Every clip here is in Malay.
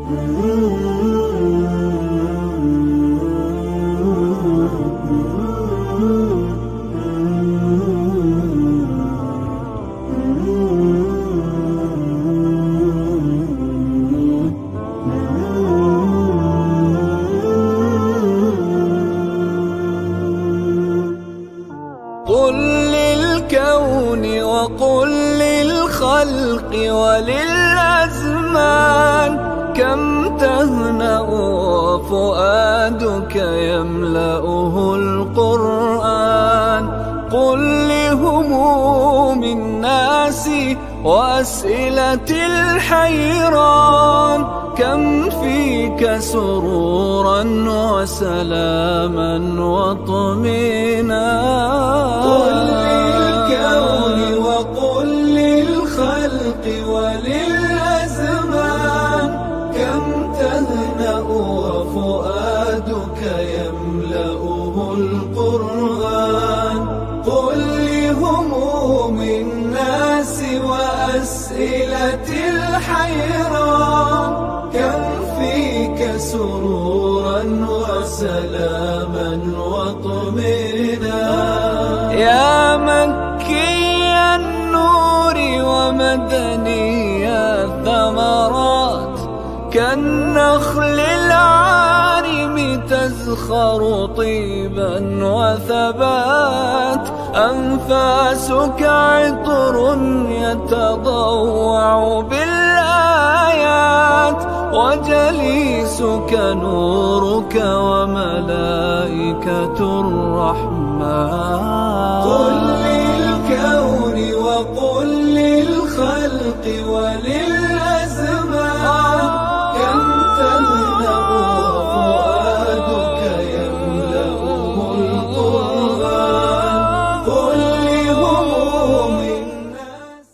قل للكون وقل للخلق وللأزمان كم تهنأ وفؤادك يملأه القرآن. قل لهموم الناس وأسئلة الحيران كم فيك سرورا وسلاما واطمئنانا. قل للكون وقل للخلق وللأزمان كم تهنأ وفؤادك يملأه القرآن. قل لهموم الناس وأسئلة الحيران كم فيك سرورا وسلاما واطمئنانا. يا مكي النور ومدني الثمرات كالنخل العارم تزخر طيبا وثبات. أنفاسك عطر يتضوع بالآيات وجليسك نورك وملائكة الرحمن. قل للكون وقل للخلق وللأزمان كم تهنأ وفؤادك يملأه القرآن. قل لهموم الناس.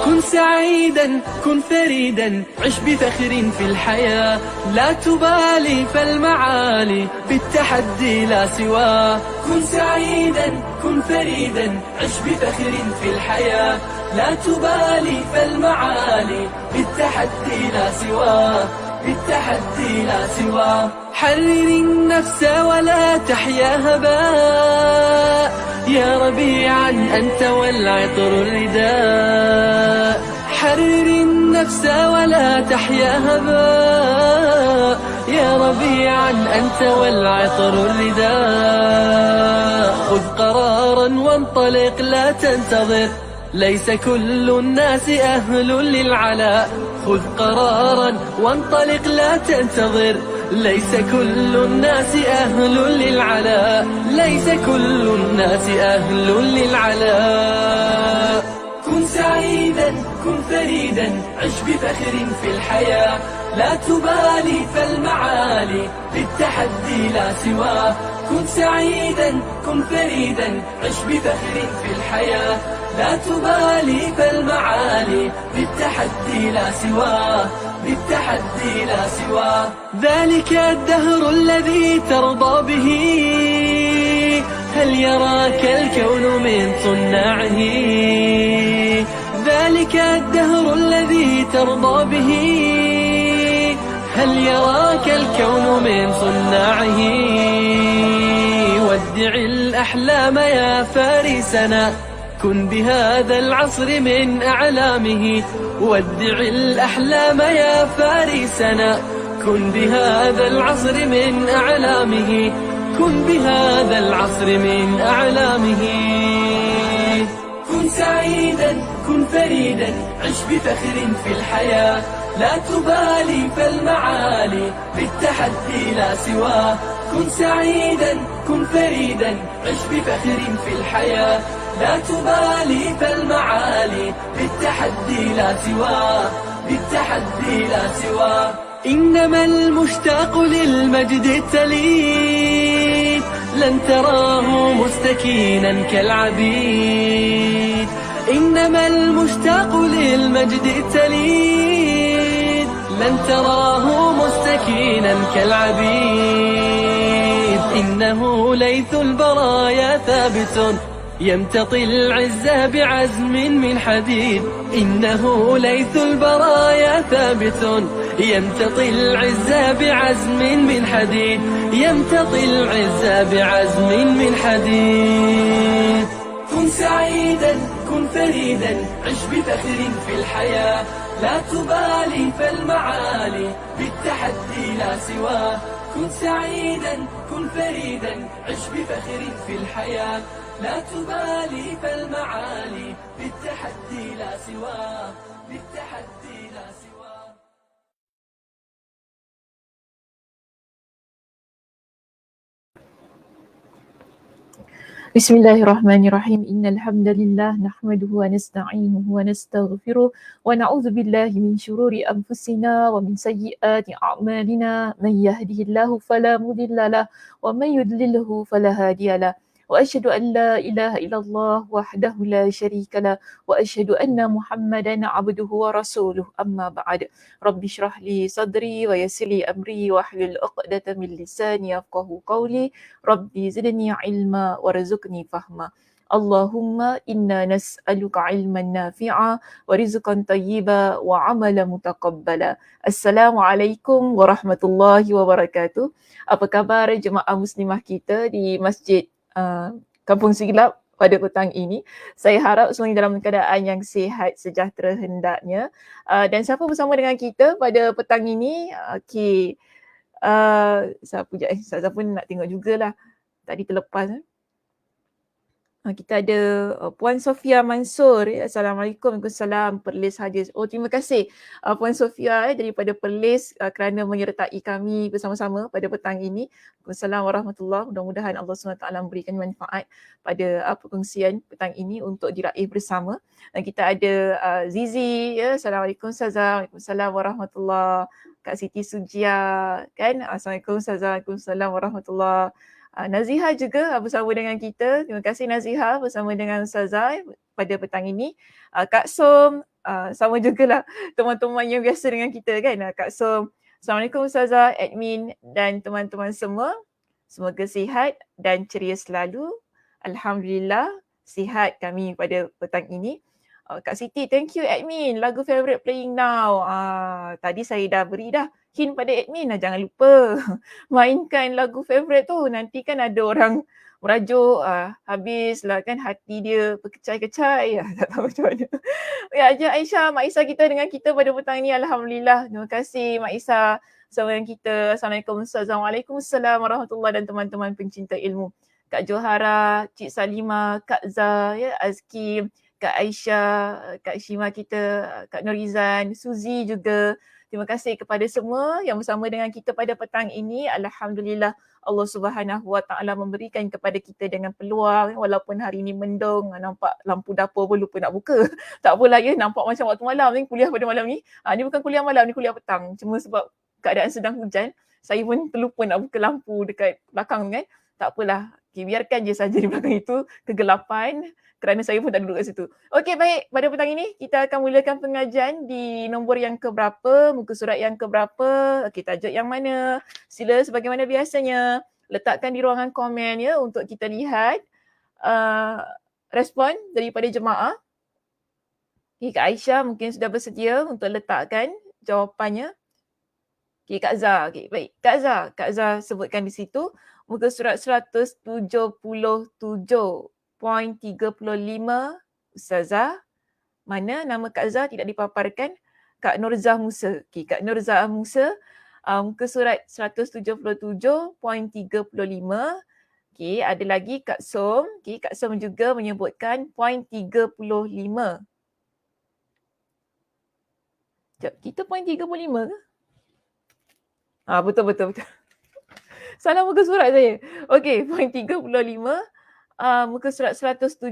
كن سعيدا كن فريدا عش بفخر في الحياة لا تبالي فالمعالي بالتحدي لا سواه. كن سعيدا كن فريدا عش بفخر في الحياة لا تبالي فالمعالي بالتحدي لا سواه. بالتحدي لا سواه. حرر النفس ولا تحيا هباء يا ربيعا أنت والعطر الرداء. حرر النفس ولا تحيا هباء يا ربيعا أنت والعطر الرداء. خذ قرارا وانطلق لا تنتظر ليس كل الناس أهل للعلاء. خذ قرارا وانطلق لا تنتظر ليس كل الناس أهل للعلاء. ليس كل الناس أهل للعلاء. كن سعيدا كن فريدا عش بفخر في الحياة لا تبالي فالمعالي بالتحدي لا سواه. كن سعيدا كن فريدا عش بفخر في الحياة لا تبالي فالمعالي بالتحدي لا سواه. بالتحدي لا سواه. ذلك الدهر الذي ترضى به هل يراك الكون من صناعه. ذلك الدهر الذي ترضى به هل يراك الكون من صناعه. ودع الأحلام يا فارسنا كن بهذا العصر من أعلامه. ودع الأحلام يا فارسنا كن بهذا العصر من أعلامه. كن بهذا العصر من أعلامه. كن سعيدا كن فريدا عش بفخر في الحياة لا تبالي فالمعالي بالتحدي لا سواه. كن سعيدا كن فريدا عش بفخر في الحياة لا تبالي فالمعالي بالتحدي لا سواه. بالتحدي لا سواه. إنما المشتاق للمجد التليد لن تراه مستكينا كالعبيد. إنما المشتاق للمجد التليد لن تراه مستكينا كالعبيد. إنه ليث البرايا ثابت يمتطي العز بعزم من حديد. إنه ليث البرايا ثابت يمتطي العز بعزم من حديد. يمتطي العز بعزم من حديد. كن سعيدا كن فريدا عش بفخر في الحياة. لا تبالي فالمعالي بالتحدي لا سواه. كن سعيدا كن فريدا عش بفخر في الحياة. لا تبالي فالمعالي بالتحدي لا سواه. بالتحدي لا سواه. Bismillahirrahmanirrahim. Innal hamdalillah nahmaduhu wa nasta'inuhu wa nastaghfiruh wa na'udzu billahi min shururi anfusina wa min sayyiati a'malina. Man yahdihillahu fala mudhillalah wa man yudlilhu fala hadiyalah. Wa asyhadu an la ilaha illallah wahdahu la syarikalah wa asyhadu anna Muhammadan 'abduhu wa rasuluh. Amma ba'd. Rabbi shrah li sadri wa yassir li amri wa hlul 'uqdatam min lisani yafqahu qawli. Rabbi zidni ilma warzuqni fahma. Allahumma inna nas'aluka ilman nafi'a wa rizqan tayyiba wa amalan mutaqabbala. Assalamualaikum warahmatullahi wabarakatuh. Apa khabar jemaah muslimah kita di Masjid Kampung Siglap pada petang ini? Saya harap semuanya dalam keadaan yang sihat sejahtera hendaknya. Dan siapa bersama dengan kita pada petang ini? Okey. Siapa je? Siapa pun nak tengok jugalah. Tadi terlepas. Kita ada Puan Sofia Mansur. Assalamualaikum. Waalaikumsalam. Perlis Hadir. Oh, terima kasih Puan Sofia daripada Perlis kerana menyertai kami bersama-sama pada petang ini. Waalaikumsalam warahmatullahi. Mudah-mudahan Allah SWT memberikan manfaat pada perkongsian petang ini untuk diraih bersama. Dan kita ada Zizi. Assalamualaikum Ustazah. Waalaikumsalam warahmatullahi. Kak Siti Sujia kan. Assalamualaikum Ustazah. Waalaikumsalam warahmatullahi. Naziha juga bersama dengan kita. Terima kasih Naziha bersama dengan Ustazah pada petang ini. Kak Som, sama jugalah teman-teman yang biasa dengan kita kan. Kak Som, Assalamualaikum Ustazah, admin dan teman-teman semua. Semoga sihat dan ceria selalu. Alhamdulillah, sihat kami pada petang ini. Kak Siti, thank you admin. Lagu favourite playing now. Tadi saya dah beri dah hint pada admin, jangan lupa mainkan lagu favourite tu. Nanti kan ada orang merajuk, habislah kan hati dia berkecai-kecai. Tak tahu macam mana. Ya, Haji Aisyah, Mak Isa kita dengan kita pada petang ni. Alhamdulillah. Terima kasih Mak Isa bersama dengan kita. Assalamualaikum Ustazah. Waalaikumsalam warahmatullahi dan teman-teman pencinta ilmu. Kak Johara, Cik Salima, Kak Zah, Azki, Kak Aisyah, Kak Shima kita, Kak Norizan, Suzy juga. Terima kasih kepada semua yang bersama dengan kita pada petang ini. Alhamdulillah Allah Subhanahu Wa Taala memberikan kepada kita dengan peluang walaupun hari ini mendung, nampak lampu dapur pun lupa nak buka. Tak apalah ya, nampak macam waktu malam ni, kuliah pada malam ni. Ni bukan kuliah malam, ni kuliah petang. Cuma sebab keadaan sedang hujan, saya pun terlupa nak buka lampu dekat belakang kan. Tak apalah, biarkan je saja di belakang itu kegelapan. Kerana saya pun tak duduk kat situ. Okey, baik. Pada petang ini, kita akan mulakan pengajian di nombor yang keberapa, muka surat yang keberapa, okey, tajuk yang mana. Sila sebagaimana biasanya, letakkan di ruangan komen ya untuk kita lihat respon daripada jemaah. Okey, Kak Aisyah mungkin sudah bersedia untuk letakkan jawapannya. Okey, Kak Zah. Okey, baik. Kak Zah sebutkan di situ, muka surat 177. Poin 35 Ustazah. Mana nama Kak Zah tidak dipaparkan? Kak Nurzah Musa. Okey, Kak Nurzah Musa, muka surat 177.35. Okey, ada lagi Kak Som. Okey, Kak Som juga menyebutkan poin 35. Sekejap, kita poin 35 ke? Betul. Salah muka surat saya. Okey, poin 35. Muka surat 177.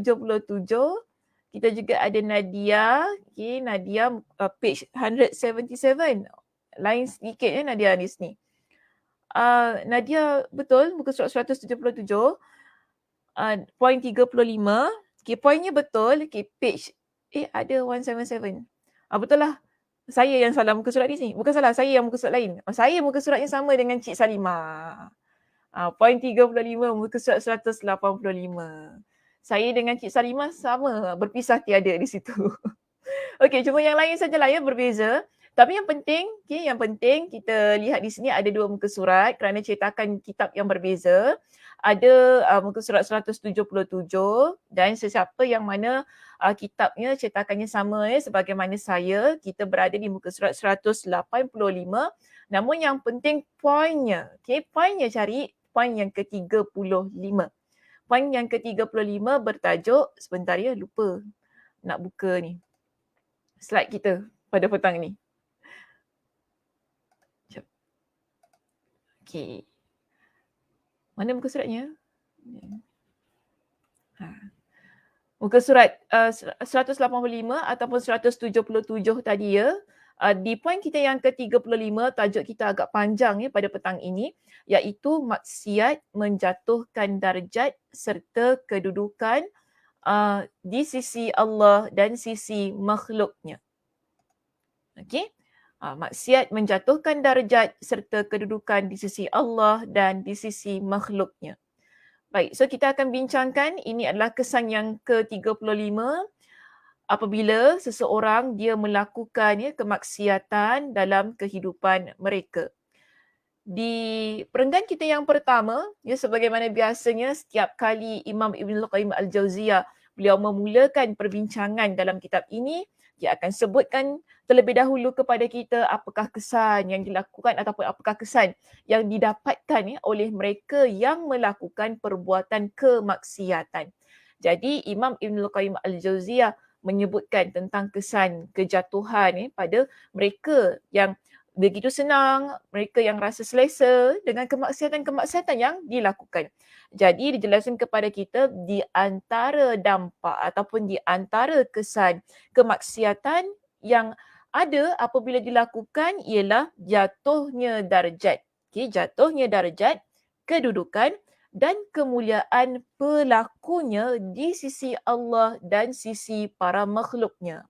Kita juga ada Nadia. Okay, Nadia page 177. Lain sedikit ya Nadia di sini. Nadia betul muka surat 177. Poin 35. Okay, poinnya betul. Okay, page ada 177. Betul lah. Saya yang salah muka surat di sini. Bukan salah, saya yang muka surat lain. Saya muka suratnya sama dengan Cik Salimah. Poin 35 muka surat 185. Saya dengan Cik Salimah sama, berpisah tiada di situ. Okey, cuma yang lain sajalah ya berbeza. Tapi yang penting, yang penting kita lihat di sini ada 2 muka surat kerana cetakan kitab yang berbeza. Ada muka surat 177 dan sesiapa yang mana kitabnya cetakannya sama sebagaimana saya, kita berada di muka surat 185. Namun yang penting poinnya, poinnya cari poin yang ke-35. Poin yang ke-35 bertajuk, sebentar ya, lupa nak buka ni slide kita pada petang ni. Sekejap. Okey. Mana muka suratnya? Muka surat 185 ataupun 177 tadi ya. Di poin kita yang ke-35, tajuk kita agak panjang ya pada petang ini, iaitu maksiat menjatuhkan darjat serta kedudukan di sisi Allah dan sisi makhluknya. Okey. Maksiat menjatuhkan darjat serta kedudukan di sisi Allah dan di sisi makhluknya. Baik, so kita akan bincangkan, ini adalah kesan yang ke-35 apabila seseorang dia melakukan kemaksiatan dalam kehidupan mereka. Di perenggan kita yang pertama, sebagaimana biasanya setiap kali Imam Ibn Qayyim Al-Jauziyah beliau memulakan perbincangan dalam kitab ini, dia akan sebutkan terlebih dahulu kepada kita apakah kesan yang dilakukan ataupun apakah kesan yang didapatkan oleh mereka yang melakukan perbuatan kemaksiatan. Jadi Imam Ibn Qayyim Al-Jauziyah menyebutkan tentang kesan kejatuhan pada mereka yang begitu senang, mereka yang rasa selesa dengan kemaksiatan-kemaksiatan yang dilakukan. Jadi dijelaskan kepada kita di antara dampak ataupun di antara kesan kemaksiatan yang ada apabila dilakukan ialah jatuhnya darjat. Jatuhnya darjat, kedudukan dan kemuliaan pelakunya di sisi Allah dan sisi para makhluknya.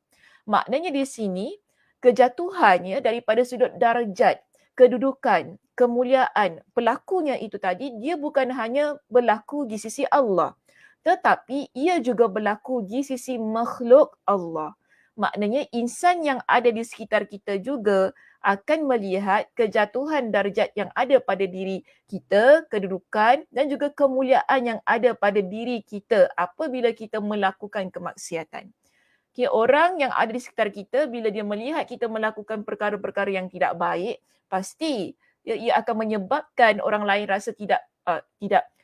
Maknanya di sini, kejatuhannya daripada sudut darjat, kedudukan, kemuliaan pelakunya itu tadi, dia bukan hanya berlaku di sisi Allah, tetapi ia juga berlaku di sisi makhluk Allah. Maknanya insan yang ada di sekitar kita juga akan melihat kejatuhan darjat yang ada pada diri kita, kedudukan dan juga kemuliaan yang ada pada diri kita apabila kita melakukan kemaksiatan. Orang yang ada di sekitar kita, bila dia melihat kita melakukan perkara-perkara yang tidak baik, pasti ia akan menyebabkan orang lain rasa tidak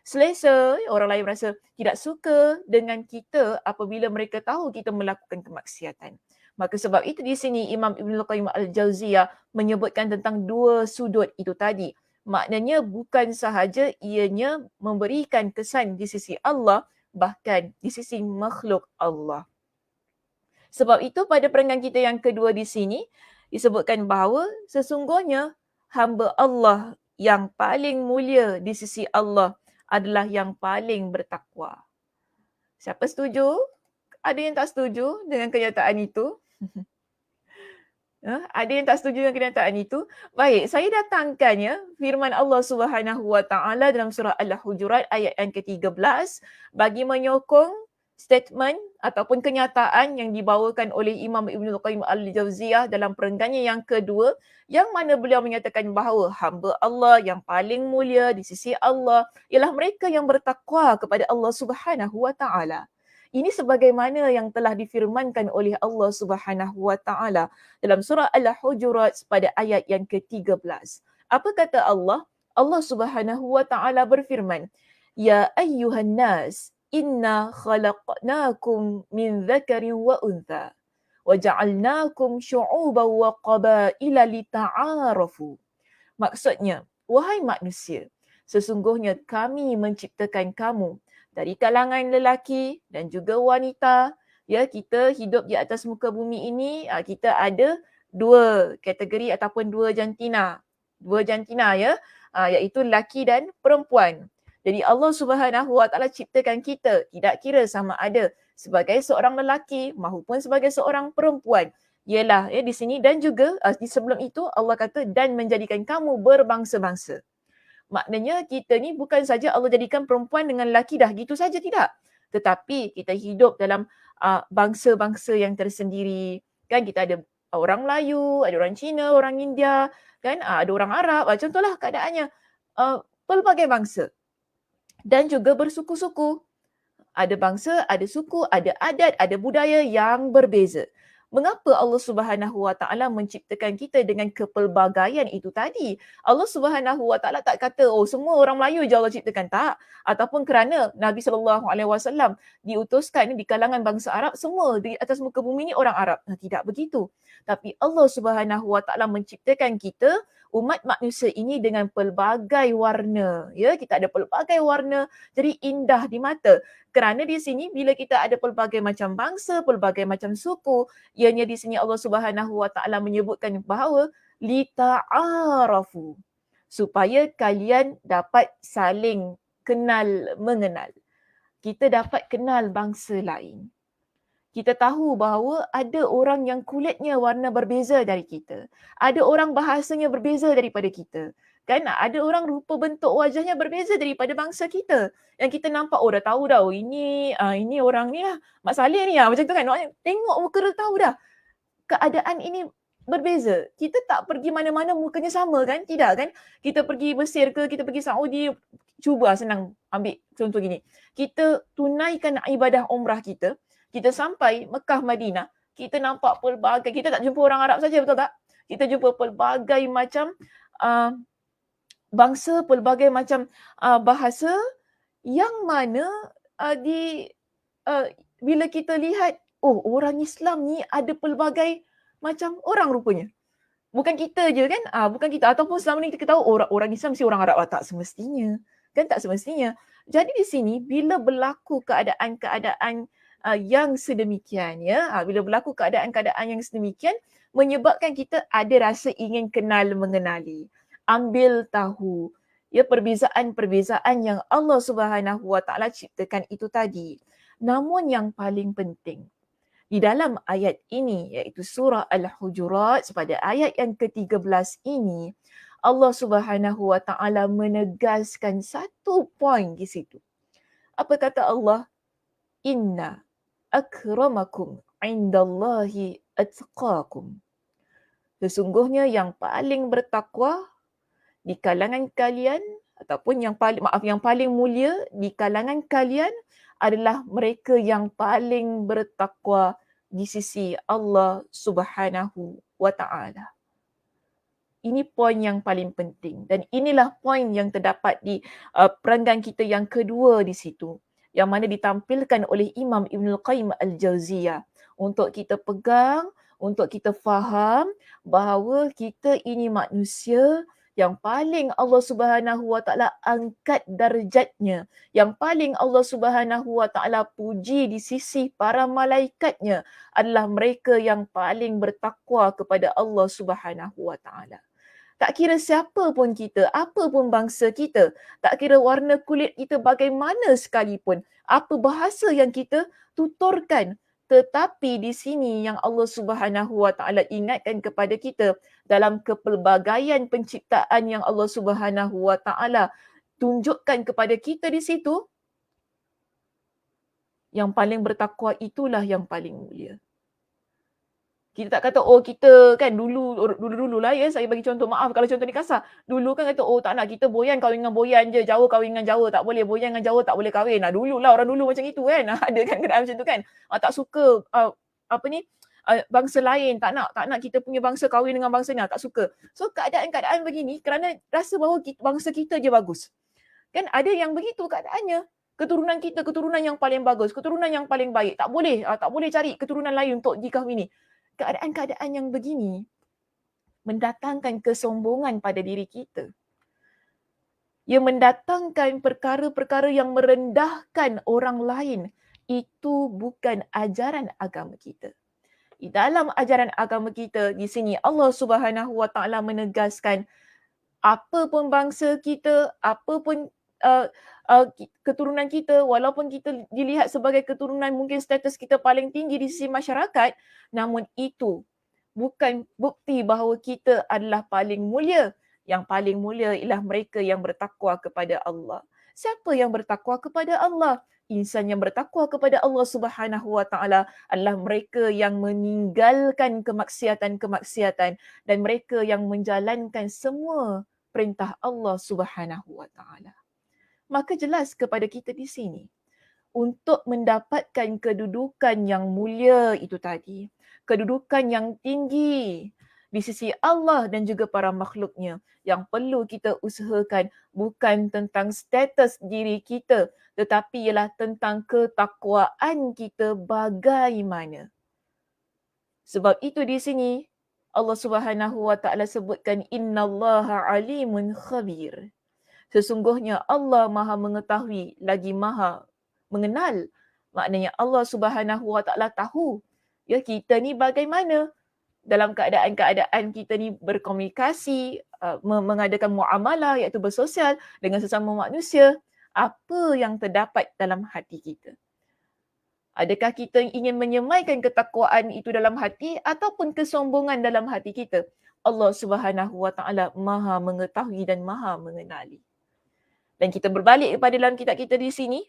selesa, orang lain rasa tidak suka dengan kita apabila mereka tahu kita melakukan kemaksiatan. Maka sebab itu di sini Imam Ibn Qayyim Al-Jauziyah menyebutkan tentang 2 sudut itu tadi. Maknanya bukan sahaja ianya memberikan kesan di sisi Allah, bahkan di sisi makhluk Allah. Sebab itu pada perenggan kita yang kedua di sini disebutkan bahawa sesungguhnya hamba Allah yang paling mulia di sisi Allah adalah yang paling bertakwa. Siapa setuju? Ada yang tak setuju dengan kenyataan itu? Ada yang tak setuju dengan kenyataan itu? Baik, saya datangkan firman Allah Subhanahu Wa Taala dalam surah Al-Hujurat ayat yang ke-13 bagi menyokong statement ataupun kenyataan yang dibawakan oleh Imam Ibn Qayyim Al-Jauziyah dalam perenggannya yang kedua, yang mana beliau menyatakan bahawa hamba Allah yang paling mulia di sisi Allah ialah mereka yang bertakwa kepada Allah Subhanahu Wa Taala. Ini sebagaimana yang telah difirmankan oleh Allah Subhanahu Wa Taala dalam surah Al-Hujurat pada ayat yang ke-13. Apa kata Allah? Allah Subhanahu Wa Taala berfirman, "Ya ayyuhan nas, inna khalaqnakum min dhakarin wa untha wa ja'alnakum syu'uban wa qabaila lita'arafu." Maksudnya, wahai manusia, sesungguhnya kami menciptakan kamu dari kalangan lelaki dan juga wanita. Kita hidup di atas muka bumi ini, kita ada 2 kategori ataupun 2 jantina. 2 jantina iaitu lelaki dan perempuan. Jadi Allah Subhanahu Wa Taala ciptakan kita tidak kira sama ada sebagai seorang lelaki maupun sebagai seorang perempuan. Ialah di sini dan juga di sebelum itu Allah kata dan menjadikan kamu berbangsa-bangsa. Maknanya kita ni bukan saja Allah jadikan perempuan dengan lelaki dah gitu saja, tidak. Tetapi kita hidup dalam bangsa-bangsa yang tersendiri. Kan kita ada orang Melayu, ada orang Cina, orang India, kan ada orang Arab. Contohlah keadaannya pelbagai bangsa dan juga bersuku-suku. Ada bangsa, ada suku, ada adat, ada budaya yang berbeza. Mengapa Allah Subhanahu Wa Taala menciptakan kita dengan kepelbagaian itu tadi? Allah Subhanahu Wa Taala tak kata semua orang Melayu je Allah ciptakan, tak. Ataupun kerana Nabi sallallahu alaihi wasallam diutuskan di kalangan bangsa Arab, semua di atas muka bumi ni orang Arab. Tidak begitu. Tapi Allah Subhanahu Wa Taala menciptakan kita umat manusia ini dengan pelbagai warna. Ya, kita ada pelbagai warna, jadi indah di mata. Kerana di sini bila kita ada pelbagai macam bangsa, pelbagai macam suku, ianya di sini Allah Subhanahu Wa Taala menyebutkan bahawa lita'arafu, supaya kalian dapat saling kenal mengenal. Kita dapat kenal bangsa lain. Kita tahu bahawa ada orang yang kulitnya warna berbeza dari kita. Ada orang bahasanya berbeza daripada kita. Kan ada orang rupa bentuk wajahnya berbeza daripada bangsa kita. Yang kita nampak dah tahu dah ini orang ni lah, Mak Saleh ni lah, macam tu kan. Tengok muka dah tahu dah. Keadaan ini berbeza. Kita tak pergi mana-mana mukanya sama kan? Tidak kan? Kita pergi Mesir ke, kita pergi Saudi, cuba senang ambil contoh gini. Kita tunaikan ibadah umrah kita. Kita sampai Mekah, Madinah, kita nampak pelbagai, kita tak jumpa orang Arab saja, betul tak? Kita jumpa pelbagai macam bangsa, pelbagai macam bahasa yang mana bila kita lihat, orang Islam ni ada pelbagai macam orang rupanya. Bukan kita je kan? Bukan kita. Ataupun selama ni kita tahu orang Islam mesti orang Arab. Tak semestinya. Kan tak semestinya. Jadi di sini bila berlaku keadaan-keadaan yang sedemikian, ya, bila berlaku keadaan-keadaan yang sedemikian menyebabkan kita ada rasa ingin kenal mengenali, ambil tahu ya perbezaan-perbezaan yang Allah Subhanahu Wa Taala ciptakan itu tadi. Namun yang paling penting di dalam ayat ini iaitu surah Al-Hujurat pada ayat yang ke-13 ini, Allah Subhanahu Wa Taala menegaskan satu poin di situ. Apa kata Allah? Inna akramakum indallahi atqakum. Sesungguhnya yang paling bertakwa di kalangan kalian ataupun yang paling mulia di kalangan kalian adalah mereka yang paling bertakwa di sisi Allah Subhanahu Wa Taala. Ini poin yang paling penting dan inilah poin yang terdapat di perenggan kita yang kedua di situ, yang mana ditampilkan oleh Imam Ibnul Qayyim Al-Jauziyah untuk kita pegang, untuk kita faham bahawa kita ini manusia yang paling Allah Subhanahu Wa Taala angkat darjatnya, yang paling Allah Subhanahu Wa Taala puji di sisi para malaikatnya adalah mereka yang paling bertakwa kepada Allah Subhanahu Wa Taala. Tak kira siapa pun kita, apa pun bangsa kita, tak kira warna kulit kita bagaimana sekalipun, apa bahasa yang kita tuturkan, tetapi di sini yang Allah Subhanahu Wa Taala ingatkan kepada kita dalam kepelbagaian penciptaan yang Allah Subhanahu Wa Taala tunjukkan kepada kita di situ, yang paling bertakwa itulah yang paling mulia. Kita tak kata kita kan dulu lah ya, saya bagi contoh, maaf kalau contoh ni kasar. Dulu kan kata tak nak, kita boyan kahwin dengan boyan je, Jawa kahwin dengan Jawa, tak boleh boyan dengan Jawa, tak boleh kahwin. Dululah orang dulu macam itu kan. Ada kan keadaan macam tu kan. Tak suka bangsa lain, tak nak kita punya bangsa kahwin dengan bangsa ni, tak suka. So keadaan-keadaan begini kerana rasa bahawa bangsa kita je bagus. Kan ada yang begitu keadaannya. Keturunan kita keturunan yang paling bagus, keturunan yang paling baik. Tak boleh cari keturunan lain untuk dikahwini. Keadaan-keadaan yang begini mendatangkan kesombongan pada diri kita. Ia mendatangkan perkara-perkara yang merendahkan orang lain. Itu bukan ajaran agama kita. Di dalam ajaran agama kita di sini Allah Subhanahu Wa Taala menegaskan apa pun bangsa kita, apa pun keturunan kita, walaupun kita dilihat sebagai keturunan mungkin status kita paling tinggi di sisi masyarakat, namun itu bukan bukti bahawa kita adalah paling mulia. Yang paling mulia ialah mereka yang bertakwa kepada Allah. Siapa yang bertakwa kepada Allah? Insan yang bertakwa kepada Allah Subhanahu Wa Taala adalah mereka yang meninggalkan kemaksiatan-kemaksiatan dan mereka yang menjalankan semua perintah Allah Subhanahu Wa Taala. Maka jelas kepada kita di sini, untuk mendapatkan kedudukan yang mulia itu tadi, kedudukan yang tinggi di sisi Allah dan juga para makhluknya, yang perlu kita usahakan bukan tentang status diri kita, tetapi ialah tentang ketakwaan kita bagaimana. Sebab itu di sini Allah Subhanahu Wa Taala sebutkan innallaha alimun khabir. Sesungguhnya Allah Maha mengetahui lagi Maha mengenal. Maknanya Allah Subhanahu Wa Taala tahu ya kita ni bagaimana dalam keadaan-keadaan kita ni berkomunikasi, mengadakan muamalah iaitu bersosial dengan sesama manusia, apa yang terdapat dalam hati kita. Adakah kita ingin menyemaikan ketakwaan itu dalam hati ataupun kesombongan dalam hati kita? Allah Subhanahu Wa Taala Maha mengetahui dan Maha mengenali. Dan kita berbalik kepada dalam kitab kita di sini,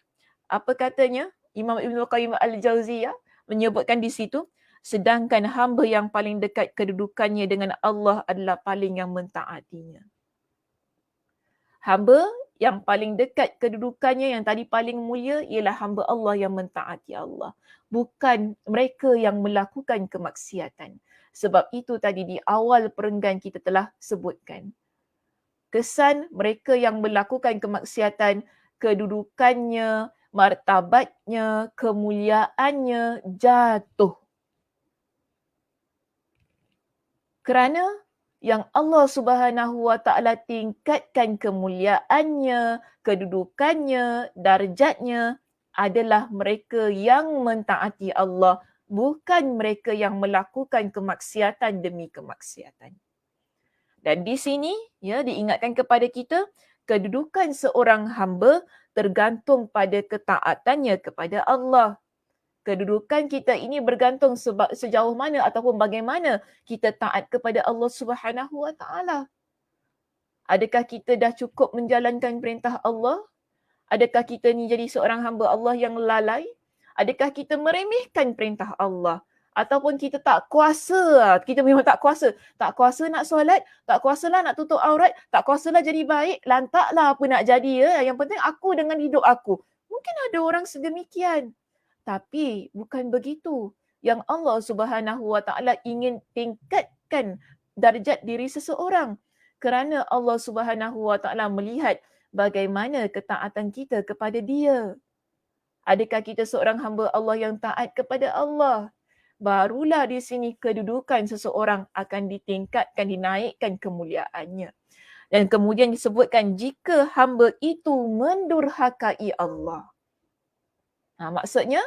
apa katanya? Imam Ibn Qayyim Al-Jauziyah menyebutkan di situ, sedangkan hamba yang paling dekat kedudukannya dengan Allah adalah paling yang mentaatinya. Hamba yang paling dekat kedudukannya yang tadi paling mulia ialah hamba Allah yang mentaati Allah. Bukan mereka yang melakukan kemaksiatan. Sebab itu tadi di awal perenggan kita telah sebutkan. Kesan mereka yang melakukan kemaksiatan, kedudukannya, martabatnya, kemuliaannya jatuh. Kerana yang Allah Subhanahu Wa Taala tingkatkan kemuliaannya, kedudukannya, darjatnya adalah mereka yang mentaati Allah, bukan mereka yang melakukan kemaksiatan demi kemaksiatan. Dan di sini ya diingatkan kepada kita kedudukan seorang hamba tergantung pada ketaatannya kepada Allah. Kedudukan kita ini bergantung sejauh mana ataupun bagaimana kita taat kepada Allah Subhanahu Wa Taala. Adakah kita dah cukup menjalankan perintah Allah? Adakah kita ni jadi seorang hamba Allah yang lalai? Adakah kita meremehkan perintah Allah? Ataupun kita tak kuasa, kita memang tak kuasa. Tak kuasa nak solat, tak kuasalah nak tutup aurat, tak kuasalah jadi baik, lantaklah apa nak jadi ya. Yang penting aku dengan hidup aku. Mungkin ada orang sedemikian. Tapi bukan begitu. Yang Allah Subhanahu Wa Taala ingin tingkatkan darjat diri seseorang. Kerana Allah Subhanahu Wa Taala melihat bagaimana ketaatan kita kepada Dia. Adakah kita seorang hamba Allah yang taat kepada Allah? Barulah di sini kedudukan seseorang akan ditingkatkan, dinaikkan kemuliaannya. Dan kemudian disebutkan jika hamba itu mendurhakai Allah. Maksudnya,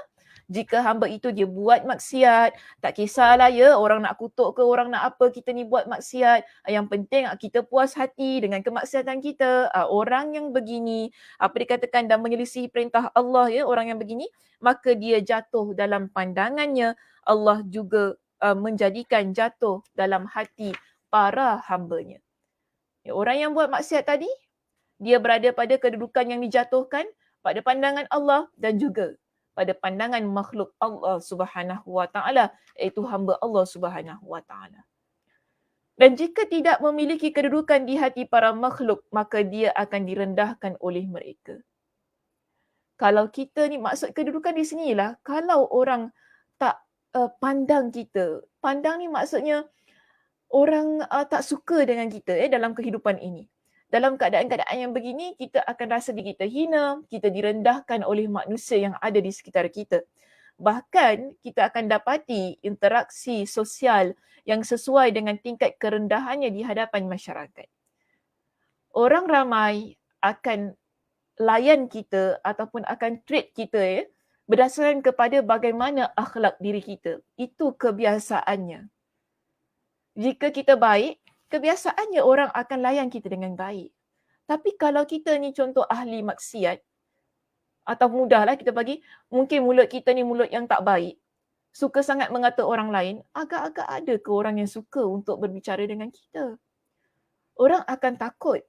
jika hamba itu dia buat maksiat, tak kisahlah ya orang nak kutuk ke, orang nak apa, kita ni buat maksiat. Yang penting kita puas hati dengan kemaksiatan kita. Orang yang begini, apa dikatakan dan menyelisihi perintah Allah ya, orang yang begini, maka dia jatuh dalam pandangannya. Allah juga menjadikan jatuh dalam hati para hambanya. Ya, orang yang buat maksiat tadi, dia berada pada kedudukan yang dijatuhkan pada pandangan Allah dan juga pada pandangan makhluk Allah Subhanahu Wa Taala, iaitu hamba Allah Subhanahu Wa Taala. Dan jika tidak memiliki kedudukan di hati para makhluk, maka dia akan direndahkan oleh mereka. Kalau kita ni, maksud kedudukan di sinilah, kalau orang tak pandang kita. Pandang ni maksudnya orang tak suka dengan kita dalam kehidupan ini. Dalam keadaan-keadaan yang begini, kita akan rasa diri kita hina, kita direndahkan oleh manusia yang ada di sekitar kita. Bahkan kita akan dapati interaksi sosial yang sesuai dengan tingkat kerendahannya di hadapan masyarakat. Orang ramai akan layan kita ataupun akan treat kita berdasarkan kepada bagaimana akhlak diri kita. Itu kebiasaannya. Jika kita baik, kebiasaannya orang akan layan kita dengan baik. Tapi kalau kita ni contoh ahli maksiat, atau mudahlah kita bagi, mungkin mulut kita ni mulut yang tak baik. suka sangat mengata orang lain, agak-agak ada ke orang yang suka untuk berbicara dengan kita? Orang akan takut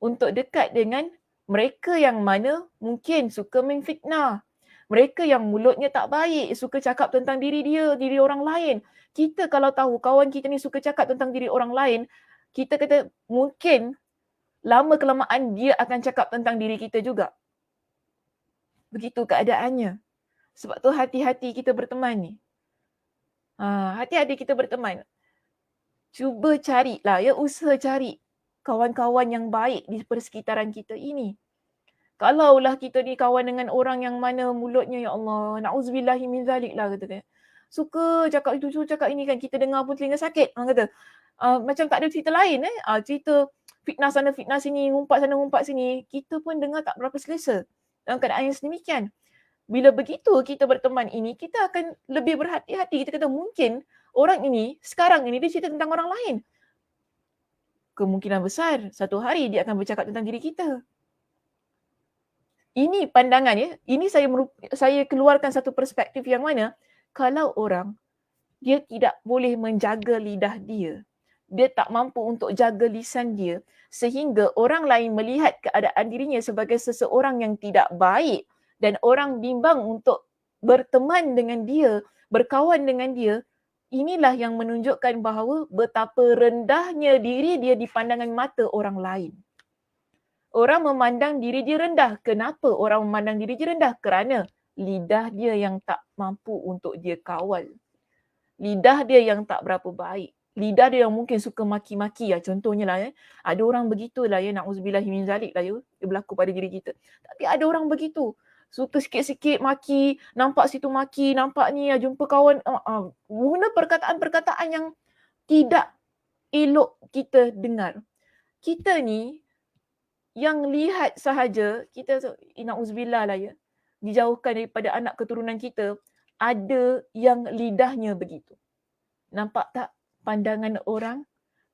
untuk dekat dengan mereka yang mana mungkin suka memfitnah. Mereka yang mulutnya tak baik, suka cakap tentang diri dia, diri orang lain. Kita kalau tahu kawan kita ni suka cakap tentang diri orang lain, kita kata mungkin lama kelamaan dia akan cakap tentang diri kita juga. Begitu keadaannya. Sebab tu hati-hati kita berteman ni. Hati-hati kita berteman. Cuba carilah ya, usaha cari kawan-kawan yang baik di persekitaran kita ini. Kalaulah kita ni kawan dengan orang yang mana mulutnya, ya Allah, na'udzubillahi min zalik lah kata dia. Suka cakap itu, suka cakap ini kan, kita dengar pun telinga sakit. Orang kata, macam tak ada cerita lain cerita fitnah sana, fitnah sini, ngumpat sana, ngumpat sini. Kita pun dengar tak berapa selesa dalam keadaan yang sedemikian. Bila begitu kita berteman ini, kita akan lebih berhati-hati. Kita kata mungkin orang ini, sekarang ini dia cerita tentang orang lain. Kemungkinan besar, satu hari dia akan bercakap tentang diri kita. Ini pandangan ya. Ini saya keluarkan satu perspektif yang mana kalau orang dia tidak boleh menjaga lidah dia, dia tak mampu untuk jaga lisan dia sehingga orang lain melihat keadaan dirinya sebagai seseorang yang tidak baik dan orang bimbang untuk berteman dengan dia, berkawan dengan dia, inilah yang menunjukkan bahawa betapa rendahnya diri dia di pandangan mata orang lain. Orang memandang diri dia rendah. Kenapa orang memandang diri dia rendah? Kerana lidah dia yang tak mampu untuk dia kawal. Lidah dia yang tak berapa baik. Lidah dia yang mungkin suka maki-maki contohnya lah Ada orang begitulah na'udzubillahi min zalik lah dia berlaku pada diri kita. Tapi ada orang begitu. Suka sikit-sikit maki, nampak situ maki, nampak ni jumpa kawan. Guna perkataan-perkataan yang tidak elok kita dengar. Kita ni yang lihat sahaja, kita na'udzubillah lah dijauhkan daripada anak keturunan kita, ada yang lidahnya begitu. Nampak tak pandangan orang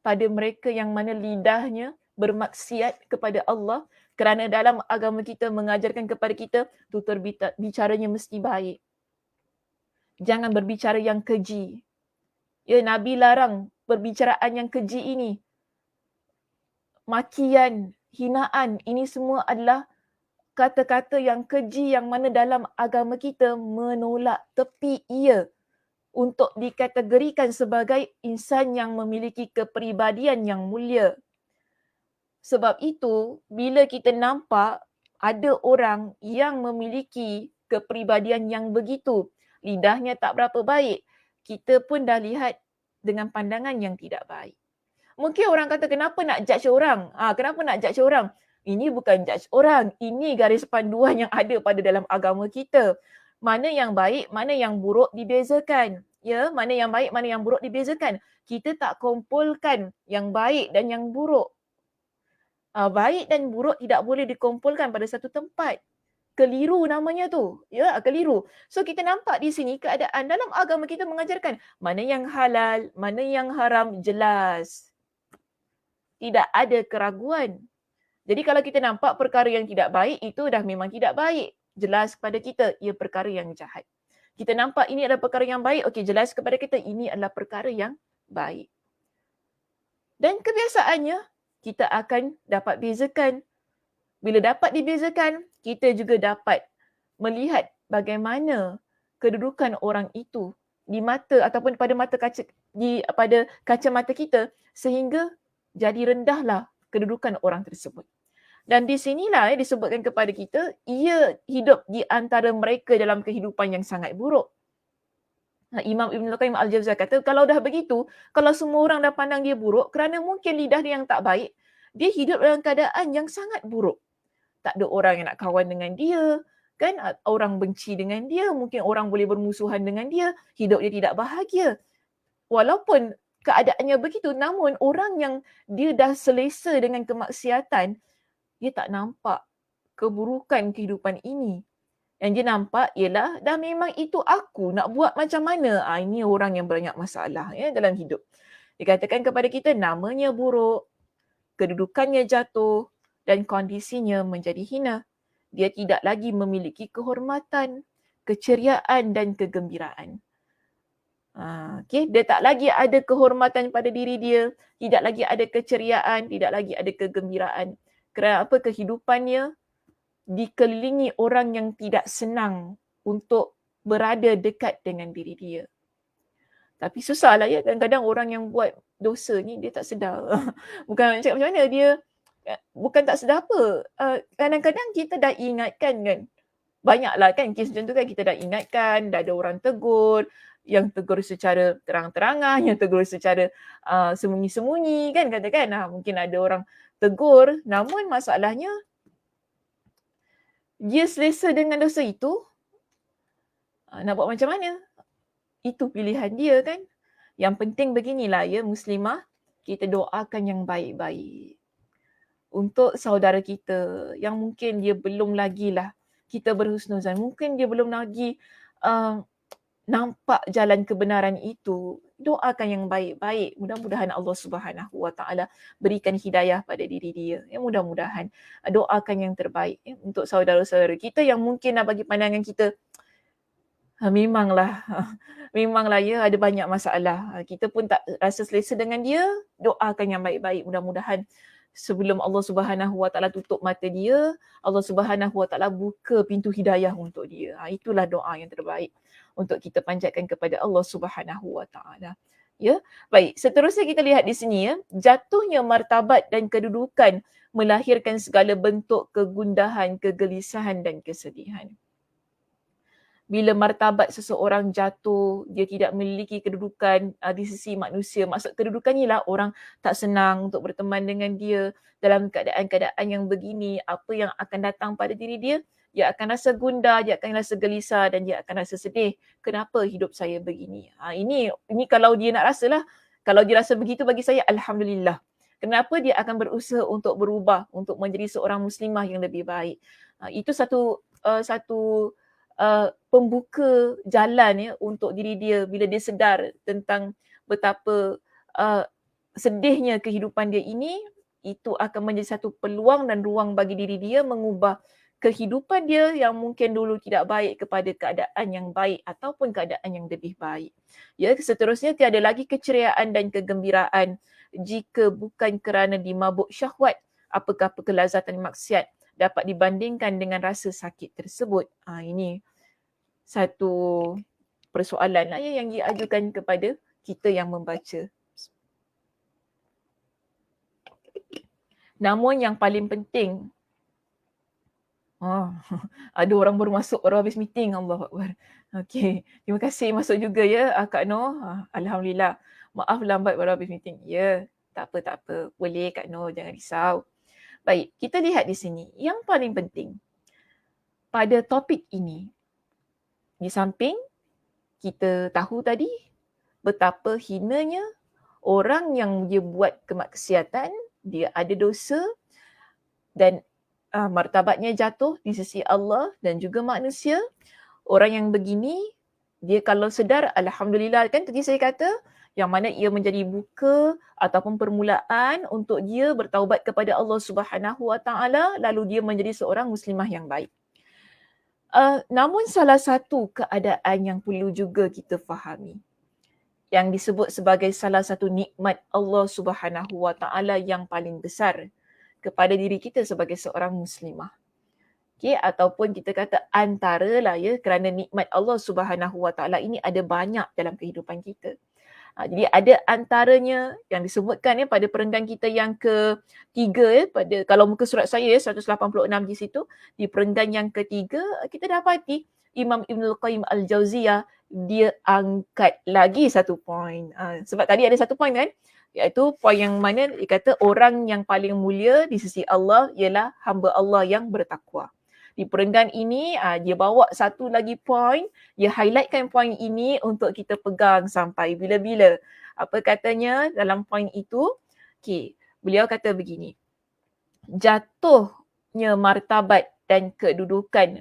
pada mereka yang mana lidahnya bermaksiat kepada Allah, kerana dalam agama kita mengajarkan kepada kita tutur bicaranya mesti baik. Jangan berbicara yang keji. Nabi larang perbicaraan yang keji ini. Makian, hinaan, ini semua adalah kata-kata yang keji yang mana dalam agama kita menolak tepi ia untuk dikategorikan sebagai insan yang memiliki kepribadian yang mulia. Sebab itu, bila kita nampak ada orang yang memiliki kepribadian yang begitu, lidahnya tak berapa baik, kita pun dah lihat dengan pandangan yang tidak baik. Mungkin orang kata, kenapa nak judge orang? Kenapa nak judge orang? Ini bukan judge orang. Ini garis panduan yang ada pada dalam agama kita. Mana yang baik, mana yang buruk dibezakan. Mana yang baik, mana yang buruk dibezakan. Kita tak kumpulkan yang baik dan yang buruk. Baik dan buruk tidak boleh dikumpulkan pada satu tempat. Keliru namanya tu. Keliru. So kita nampak di sini keadaan dalam agama kita mengajarkan mana yang halal, mana yang haram, jelas. Tidak ada keraguan. Jadi kalau kita nampak perkara yang tidak baik, itu dah memang tidak baik. Jelas kepada kita, ia perkara yang jahat. Kita nampak ini adalah perkara yang baik, okey, jelas kepada kita ini adalah perkara yang baik. Dan kebiasaannya, kita akan dapat bezakan. Bila dapat dibezakan, kita juga dapat melihat bagaimana kedudukan orang itu di mata ataupun pada kacamata kita sehingga jadi rendahlah kedudukan orang tersebut. Dan di sinilah disebutkan kepada kita, ia hidup di antara mereka dalam kehidupan yang sangat buruk. Imam Ibn Al-Qayyim Al-Jauziyah kata, kalau dah begitu, kalau semua orang dah pandang dia buruk, kerana mungkin lidah dia yang tak baik, dia hidup dalam keadaan yang sangat buruk. Tak ada orang yang nak kawan dengan dia, kan? Orang benci dengan dia, mungkin orang boleh bermusuhan dengan dia, hidup dia tidak bahagia. Walaupun keadaannya begitu, namun orang yang dia dah selesa dengan kemaksiatan, dia tak nampak keburukan kehidupan ini. Yang dia nampak ialah dah memang itu aku, nak buat macam mana? Ini orang yang banyak masalah dalam hidup. Dikatakan kepada kita namanya buruk, kedudukannya jatuh dan kondisinya menjadi hina. Dia tidak lagi memiliki kehormatan, keceriaan dan kegembiraan. Okey, dia tak lagi ada kehormatan pada diri dia, tidak lagi ada keceriaan, tidak lagi ada kegembiraan. Kerana apa? Kehidupannya dikelilingi orang yang tidak senang untuk berada dekat dengan diri dia. Tapi susahlah ya, kadang-kadang orang yang buat dosa ni dia tak sedar. Bukan nak cakap macam mana, dia bukan tak sedar apa, kadang-kadang kita dah ingatkan kan. Banyaklah kan kes macam tu kan, kita dah ingatkan, dah ada orang tegur, yang tegur secara terang-terangan, yang tegur secara sembunyi-sembunyi kan katakan. Mungkin ada orang tegur, namun masalahnya dia selesa dengan dosa itu, nak buat macam mana? Itu pilihan dia kan. Yang penting beginilah ya muslimah, kita doakan yang baik-baik untuk saudara kita yang mungkin dia belum lagi lah kita berhusnuzan. Mungkin dia belum lagi nampak jalan kebenaran itu. Doakan yang baik-baik. Mudah-mudahan Allah Subhanahu Wa Taala berikan hidayah pada diri dia. Ya, mudah-mudahan doakan yang terbaik ya, untuk saudara-saudara kita yang mungkin bagi pandangan kita memanglah ya ada banyak masalah. Kita pun tak rasa selesa dengan dia. Doakan yang baik-baik. Mudah-mudahan sebelum Allah Subhanahu Wa Taala tutup mata dia, Allah Subhanahu Wa Taala buka pintu hidayah untuk dia. Itulah doa yang terbaik untuk kita panjatkan kepada Allah Subhanahu Wa Taala. Ya. Baik, seterusnya kita lihat di sini ya, jatuhnya martabat dan kedudukan melahirkan segala bentuk kegundahan, kegelisahan dan kesedihan. Bila martabat seseorang jatuh, dia tidak memiliki kedudukan di sisi manusia. Maksud kedudukannya lah orang tak senang untuk berteman dengan dia dalam keadaan-keadaan yang begini. Apa yang akan datang pada diri dia? Dia akan rasa gundah, dia akan rasa gelisah dan dia akan rasa sedih. Kenapa hidup saya begini? Ini kalau dia nak rasalah. Kalau dia rasa begitu bagi saya, Alhamdulillah. Kenapa dia akan berusaha untuk berubah, untuk menjadi seorang muslimah yang lebih baik. Itu satu pembuka jalan ya untuk diri dia bila dia sedar tentang betapa sedihnya kehidupan dia ini. Itu akan menjadi satu peluang dan ruang bagi diri dia mengubah kehidupan dia yang mungkin dulu tidak baik kepada keadaan yang baik ataupun keadaan yang lebih baik. Ya, seterusnya tiada lagi keceriaan dan kegembiraan jika bukan kerana dimabuk syahwat. Apakah kelazatan maksiat dapat dibandingkan dengan rasa sakit tersebut? Ini satu persoalan lah ya yang diajukan kepada kita yang membaca. Namun yang paling penting, ada orang baru masuk, baru habis meeting. Allahuakbar. Okey, terima kasih masuk juga ya Kak Noh. Alhamdulillah. Maaf lambat baru habis meeting. Ya, tak apa. Boleh Kak Noh, jangan risau. Baik, kita lihat di sini. Yang paling penting pada topik ini, di samping kita tahu tadi betapa hinanya orang yang dia buat kemaksiatan, dia ada dosa dan martabatnya jatuh di sisi Allah dan juga manusia. Orang yang begini, dia kalau sedar, Alhamdulillah kan tadi saya kata, yang mana ia menjadi buka ataupun permulaan untuk dia bertaubat kepada Allah Subhanahu Wa Taala, lalu dia menjadi seorang muslimah yang baik. Namun salah satu keadaan yang perlu juga kita fahami, yang disebut sebagai salah satu nikmat Allah Subhanahu Wa Taala yang paling besar kepada diri kita sebagai seorang muslimah. Okay, ataupun kita kata antara lah ya, kerana nikmat Allah Subhanahu Wa Taala ini ada banyak dalam kehidupan kita. Jadi ada antaranya yang disebutkan ya pada perenggan kita yang ketiga ya, pada kalau muka surat saya 186 di situ, di perenggan yang ketiga kita dapati Imam Ibnul Qayyim Al-Jauziyah dia angkat lagi satu poin. Sebab tadi ada satu poin kan, iaitu poin yang mana dia kata orang yang paling mulia di sisi Allah ialah hamba Allah yang bertakwa. Di perenggan ini dia bawa satu lagi poin, dia highlightkan poin ini untuk kita pegang sampai bila-bila. Apa katanya dalam poin itu? Okey, beliau kata begini. Jatuhnya martabat dan kedudukan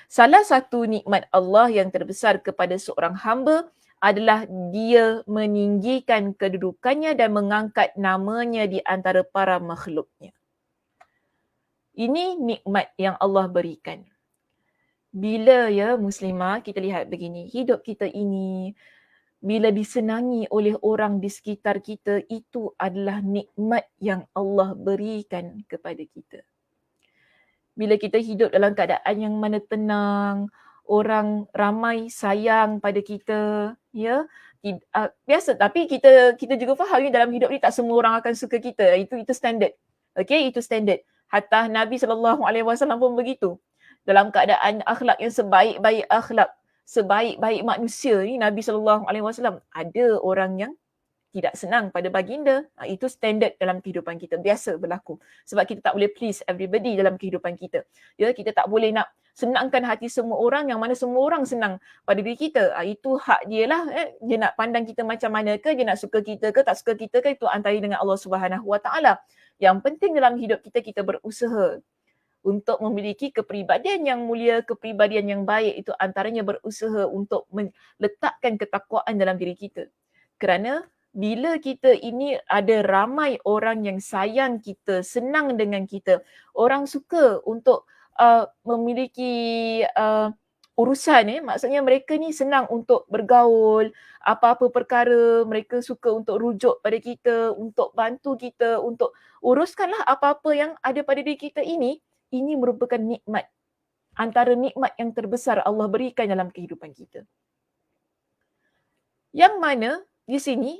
salah satu nikmat Allah yang terbesar kepada seorang hamba adalah dia meninggikan kedudukannya dan mengangkat namanya di antara para makhluknya. Ini nikmat yang Allah berikan. Bila ya muslimah kita lihat begini, hidup kita ini bila disenangi oleh orang di sekitar kita, itu adalah nikmat yang Allah berikan kepada kita. Bila kita hidup dalam keadaan yang mana tenang, orang ramai sayang pada kita, ya. Biasa, tapi kita juga faham dalam hidup ni tak semua orang akan suka kita. Itu standard. Okey, itu standard. Hatta Nabi SAW pun begitu. Dalam keadaan akhlak yang sebaik-baik akhlak, sebaik-baik manusia ni, Nabi SAW, ada orang yang tidak senang pada baginda. Itu standard dalam kehidupan kita. Biasa berlaku. Sebab kita tak boleh please everybody dalam kehidupan kita. Ya, kita tak boleh nak senangkan hati semua orang yang mana semua orang senang pada diri kita. Itu hak dia lah. Dia nak pandang kita macam mana ke, dia nak suka kita ke, tak suka kita ke, itu antara dengan Allah Subhanahu Wa Taala. Yang penting dalam hidup kita, kita berusaha untuk memiliki kepribadian yang mulia, kepribadian yang baik. Itu antaranya berusaha untuk meletakkan ketakwaan dalam diri kita. Kerana bila kita ini ada ramai orang yang sayang kita, senang dengan kita, orang suka untuk memiliki urusan, maksudnya mereka ni senang untuk bergaul, apa-apa perkara mereka suka untuk rujuk pada kita, untuk bantu kita, untuk uruskanlah apa-apa yang ada pada diri kita ini merupakan nikmat. Antara nikmat yang terbesar Allah berikan dalam kehidupan kita. Yang mana di sini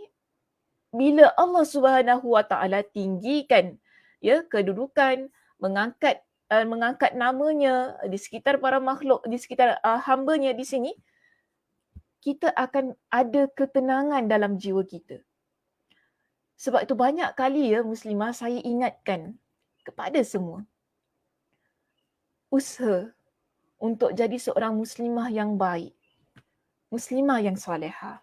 bila Allah Subhanahu Wa Taala tinggikan kedudukan, mengangkat namanya di sekitar para makhluk, di sekitar hamba-Nya di sini, kita akan ada ketenangan dalam jiwa kita. Sebab itu banyak kali muslimah saya ingatkan kepada semua, usaha untuk jadi seorang muslimah yang baik, muslimah yang salihah.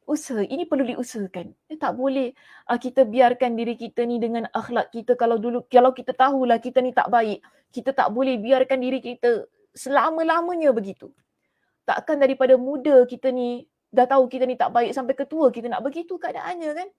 Usaha, ini perlu diusahakan. Tak boleh kita biarkan diri kita ni dengan akhlak kita. Kalau kita tahulah kita ni tak baik, kita tak boleh biarkan diri kita selama-lamanya begitu. Takkan daripada muda kita ni dah tahu kita ni tak baik sampai ketua kita nak begitu keadaannya kan.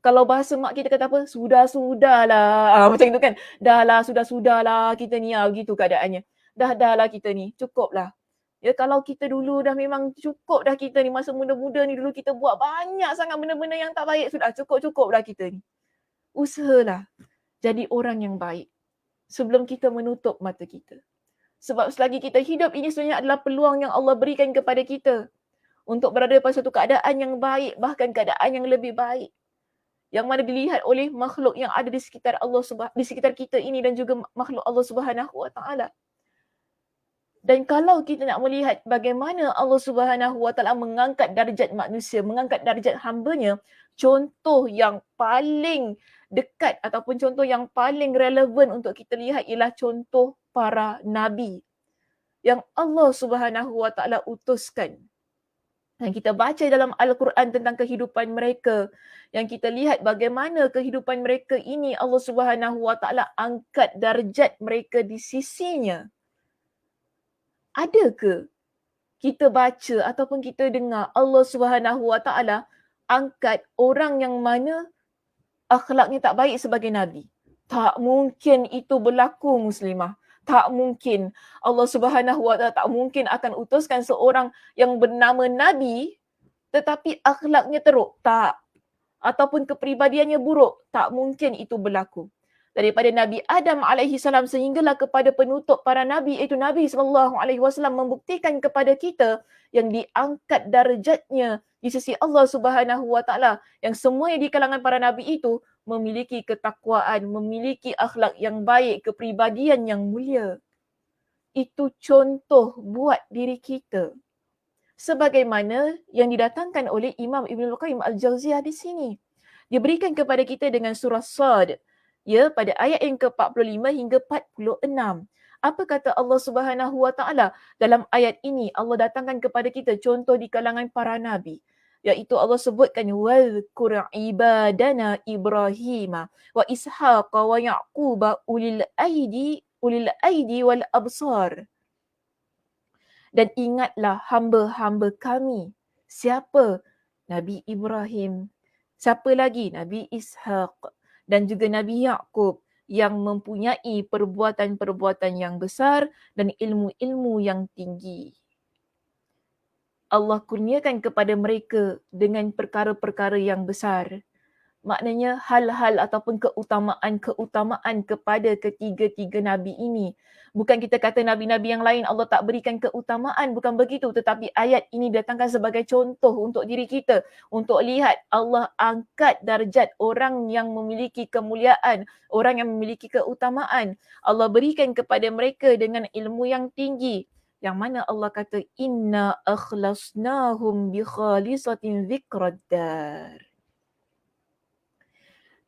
Kalau bahasa mak kita kata apa? Sudah-sudahlah. Macam itu kan. Dahlah, sudah-sudahlah kita ni begitu keadaannya. Dah-dahlah kita ni, cukuplah. Ya, kalau kita dulu dah memang cukup dah kita ni, masa muda-muda ni dulu kita buat banyak sangat benda-benda yang tak baik. Sudah cukup dah kita ni. Usahalah jadi orang yang baik sebelum kita menutup mata kita. Sebab selagi kita hidup, ini sebenarnya adalah peluang yang Allah berikan kepada kita untuk berada pada satu keadaan yang baik, bahkan keadaan yang lebih baik. Yang mana dilihat oleh makhluk yang ada di sekitar di sekitar kita ini dan juga makhluk Allah Subhanahu Wa Taala. Dan kalau kita nak melihat bagaimana Allah Subhanahu Wa Taala mengangkat darjat manusia, mengangkat darjat hamba-Nya, contoh yang paling dekat ataupun contoh yang paling relevan untuk kita lihat ialah contoh para nabi yang Allah Subhanahu Wa Taala utuskan. Dan kita baca dalam Al-Quran tentang kehidupan mereka, yang kita lihat bagaimana kehidupan mereka ini Allah Subhanahu Wa Taala angkat darjat mereka di sisinya. Ada ke kita baca ataupun kita dengar Allah Subhanahu Wa Taala angkat orang yang mana akhlaknya tak baik sebagai nabi? Tak mungkin itu berlaku, muslimah. Tak mungkin. Allah Subhanahu Wa Taala tak mungkin akan utuskan seorang yang bernama nabi tetapi akhlaknya teruk. Tak. Ataupun kepribadiannya buruk. Tak mungkin itu berlaku. Daripada Nabi Adam alaihissalam sehinggalah kepada penutup para nabi, iaitu Nabi SAW, membuktikan kepada kita yang diangkat darjatnya di sisi Allah Subhanahu Wa Taala, yang semuanya di kalangan para nabi itu memiliki ketakwaan, memiliki akhlak yang baik, kepribadian yang mulia. Itu contoh buat diri kita. Sebagaimana yang didatangkan oleh Imam Ibn Al-Qayyim Al-Jauziyah di sini. Dia berikan kepada kita dengan surah Sad, pada ayat yang ke-45 hingga 46. Apa kata Allah Subhanahu Wa Taala dalam ayat ini? Allah datangkan kepada kita contoh di kalangan para nabi, iaitu Allah sebutkan wazkur ibadana Ibrahim wa Ishaq wa Yaqub ulil aidi wal absar. Dan ingatlah hamba-hamba kami. Siapa? Nabi Ibrahim. Siapa lagi? Nabi Ishaq dan juga Nabi Yaqub, yang mempunyai perbuatan-perbuatan yang besar dan ilmu-ilmu yang tinggi. Allah kurniakan kepada mereka dengan perkara-perkara yang besar. Maknanya hal-hal ataupun keutamaan-keutamaan kepada ketiga-tiga Nabi ini. Bukan kita kata Nabi-Nabi yang lain Allah tak berikan keutamaan, bukan begitu. Tetapi ayat ini datangkan sebagai contoh untuk diri kita. Untuk lihat Allah angkat darjat orang yang memiliki kemuliaan, orang yang memiliki keutamaan. Allah berikan kepada mereka dengan ilmu yang tinggi. Yang mana Allah kata, Inna akhlasnahum bi khalisatin zikraddar.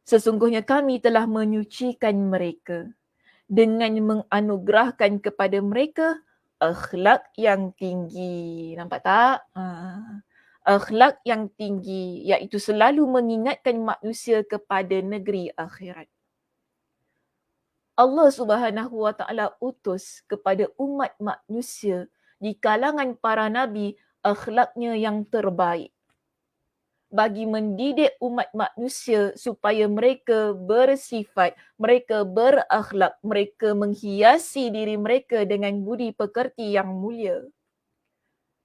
Sesungguhnya kami telah menyucikan mereka dengan menganugerahkan kepada mereka akhlak yang tinggi. Nampak tak? Akhlak yang tinggi, iaitu selalu mengingatkan manusia kepada negeri akhirat. Allah Subhanahu Wa Taala utus kepada umat manusia di kalangan para nabi akhlaknya yang terbaik, bagi mendidik umat manusia supaya mereka bersifat, mereka berakhlak, mereka menghiasi diri mereka dengan budi pekerti yang mulia.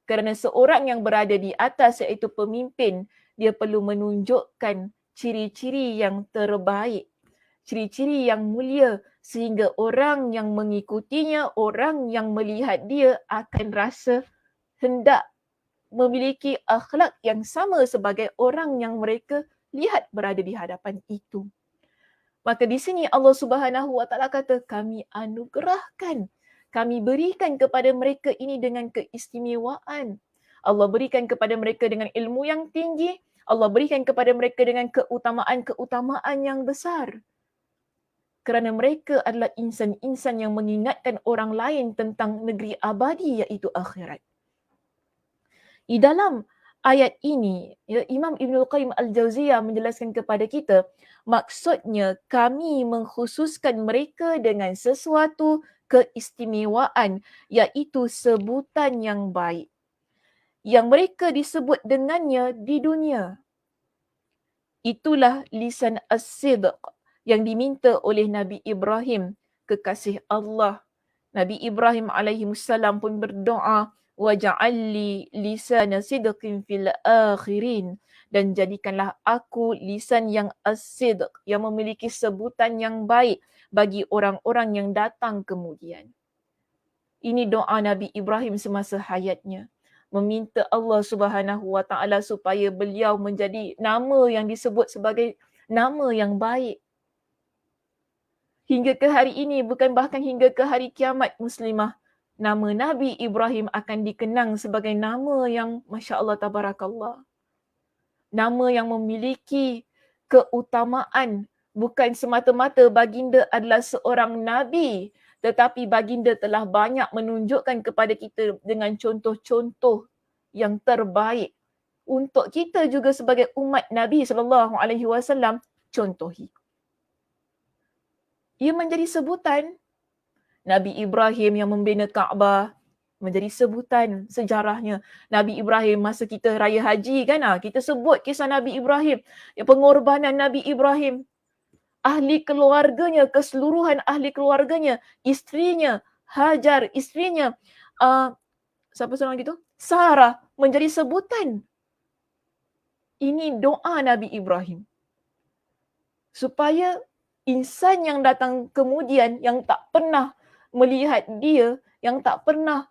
Kerana seorang yang berada di atas iaitu pemimpin, dia perlu menunjukkan ciri-ciri yang terbaik, ciri-ciri yang mulia sehingga orang yang mengikutinya, orang yang melihat dia akan rasa hendak memiliki akhlak yang sama sebagai orang yang mereka lihat berada di hadapan itu. Maka di sini Allah Subhanahu Wa Taala kata, kami anugerahkan, kami berikan kepada mereka ini dengan keistimewaan. Allah berikan kepada mereka dengan ilmu yang tinggi, Allah berikan kepada mereka dengan keutamaan-keutamaan yang besar. Kerana mereka adalah insan-insan yang mengingatkan orang lain tentang negeri abadi iaitu akhirat. Di dalam ayat ini, Imam Ibnul Qayyim Al-Jauziyah menjelaskan kepada kita, maksudnya kami mengkhususkan mereka dengan sesuatu keistimewaan, iaitu sebutan yang baik, yang mereka disebut dengannya di dunia. Itulah lisan as-sidq yang diminta oleh Nabi Ibrahim, kekasih Allah. Nabi Ibrahim alaihissalam pun berdoa, waj'alli lisana sidqin fil akhirin, dan jadikanlah aku lisan yang as-sidq, yang memiliki sebutan yang baik bagi orang-orang yang datang kemudian. Ini doa Nabi Ibrahim semasa hayatnya, meminta Allah Subhanahu Wa Taala supaya beliau menjadi nama yang disebut sebagai nama yang baik. Hingga ke hari ini, bukan bahkan hingga ke hari kiamat muslimah, nama Nabi Ibrahim akan dikenang sebagai nama yang Masya Allah Tabarakallah. Nama yang memiliki keutamaan. Bukan semata-mata baginda adalah seorang Nabi, tetapi baginda telah banyak menunjukkan kepada kita dengan contoh-contoh yang terbaik. Untuk kita juga sebagai umat Nabi SAW, contohi. Ia menjadi sebutan. Nabi Ibrahim yang membina Kaabah menjadi sebutan sejarahnya. Nabi Ibrahim masa kita raya haji kan, kita sebut kisah Nabi Ibrahim, pengorbanan Nabi Ibrahim, ahli keluarganya, keseluruhan ahli keluarganya, isterinya Hajar, isterinya siapa seorang gitu? Sarah, menjadi sebutan. Ini doa Nabi Ibrahim. Supaya insan yang datang kemudian, yang tak pernah melihat dia, yang tak pernah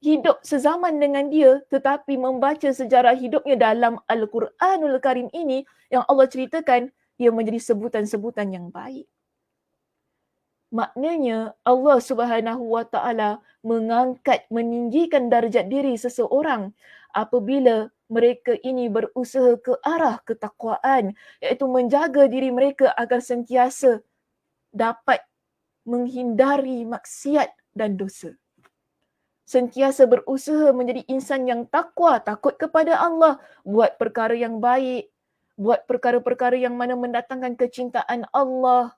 hidup sezaman dengan dia, tetapi membaca sejarah hidupnya dalam Al-Quranul Karim ini, yang Allah ceritakan, dia menjadi sebutan-sebutan yang baik. Maknanya Allah Subhanahu Wa Taala mengangkat, meninggikan darjat diri seseorang apabila mereka ini berusaha ke arah ketakwaan, iaitu menjaga diri mereka agar sentiasa dapat menghindari maksiat dan dosa. Sentiasa berusaha menjadi insan yang takwa, takut kepada Allah, buat perkara yang baik, buat perkara-perkara yang mana mendatangkan kecintaan Allah.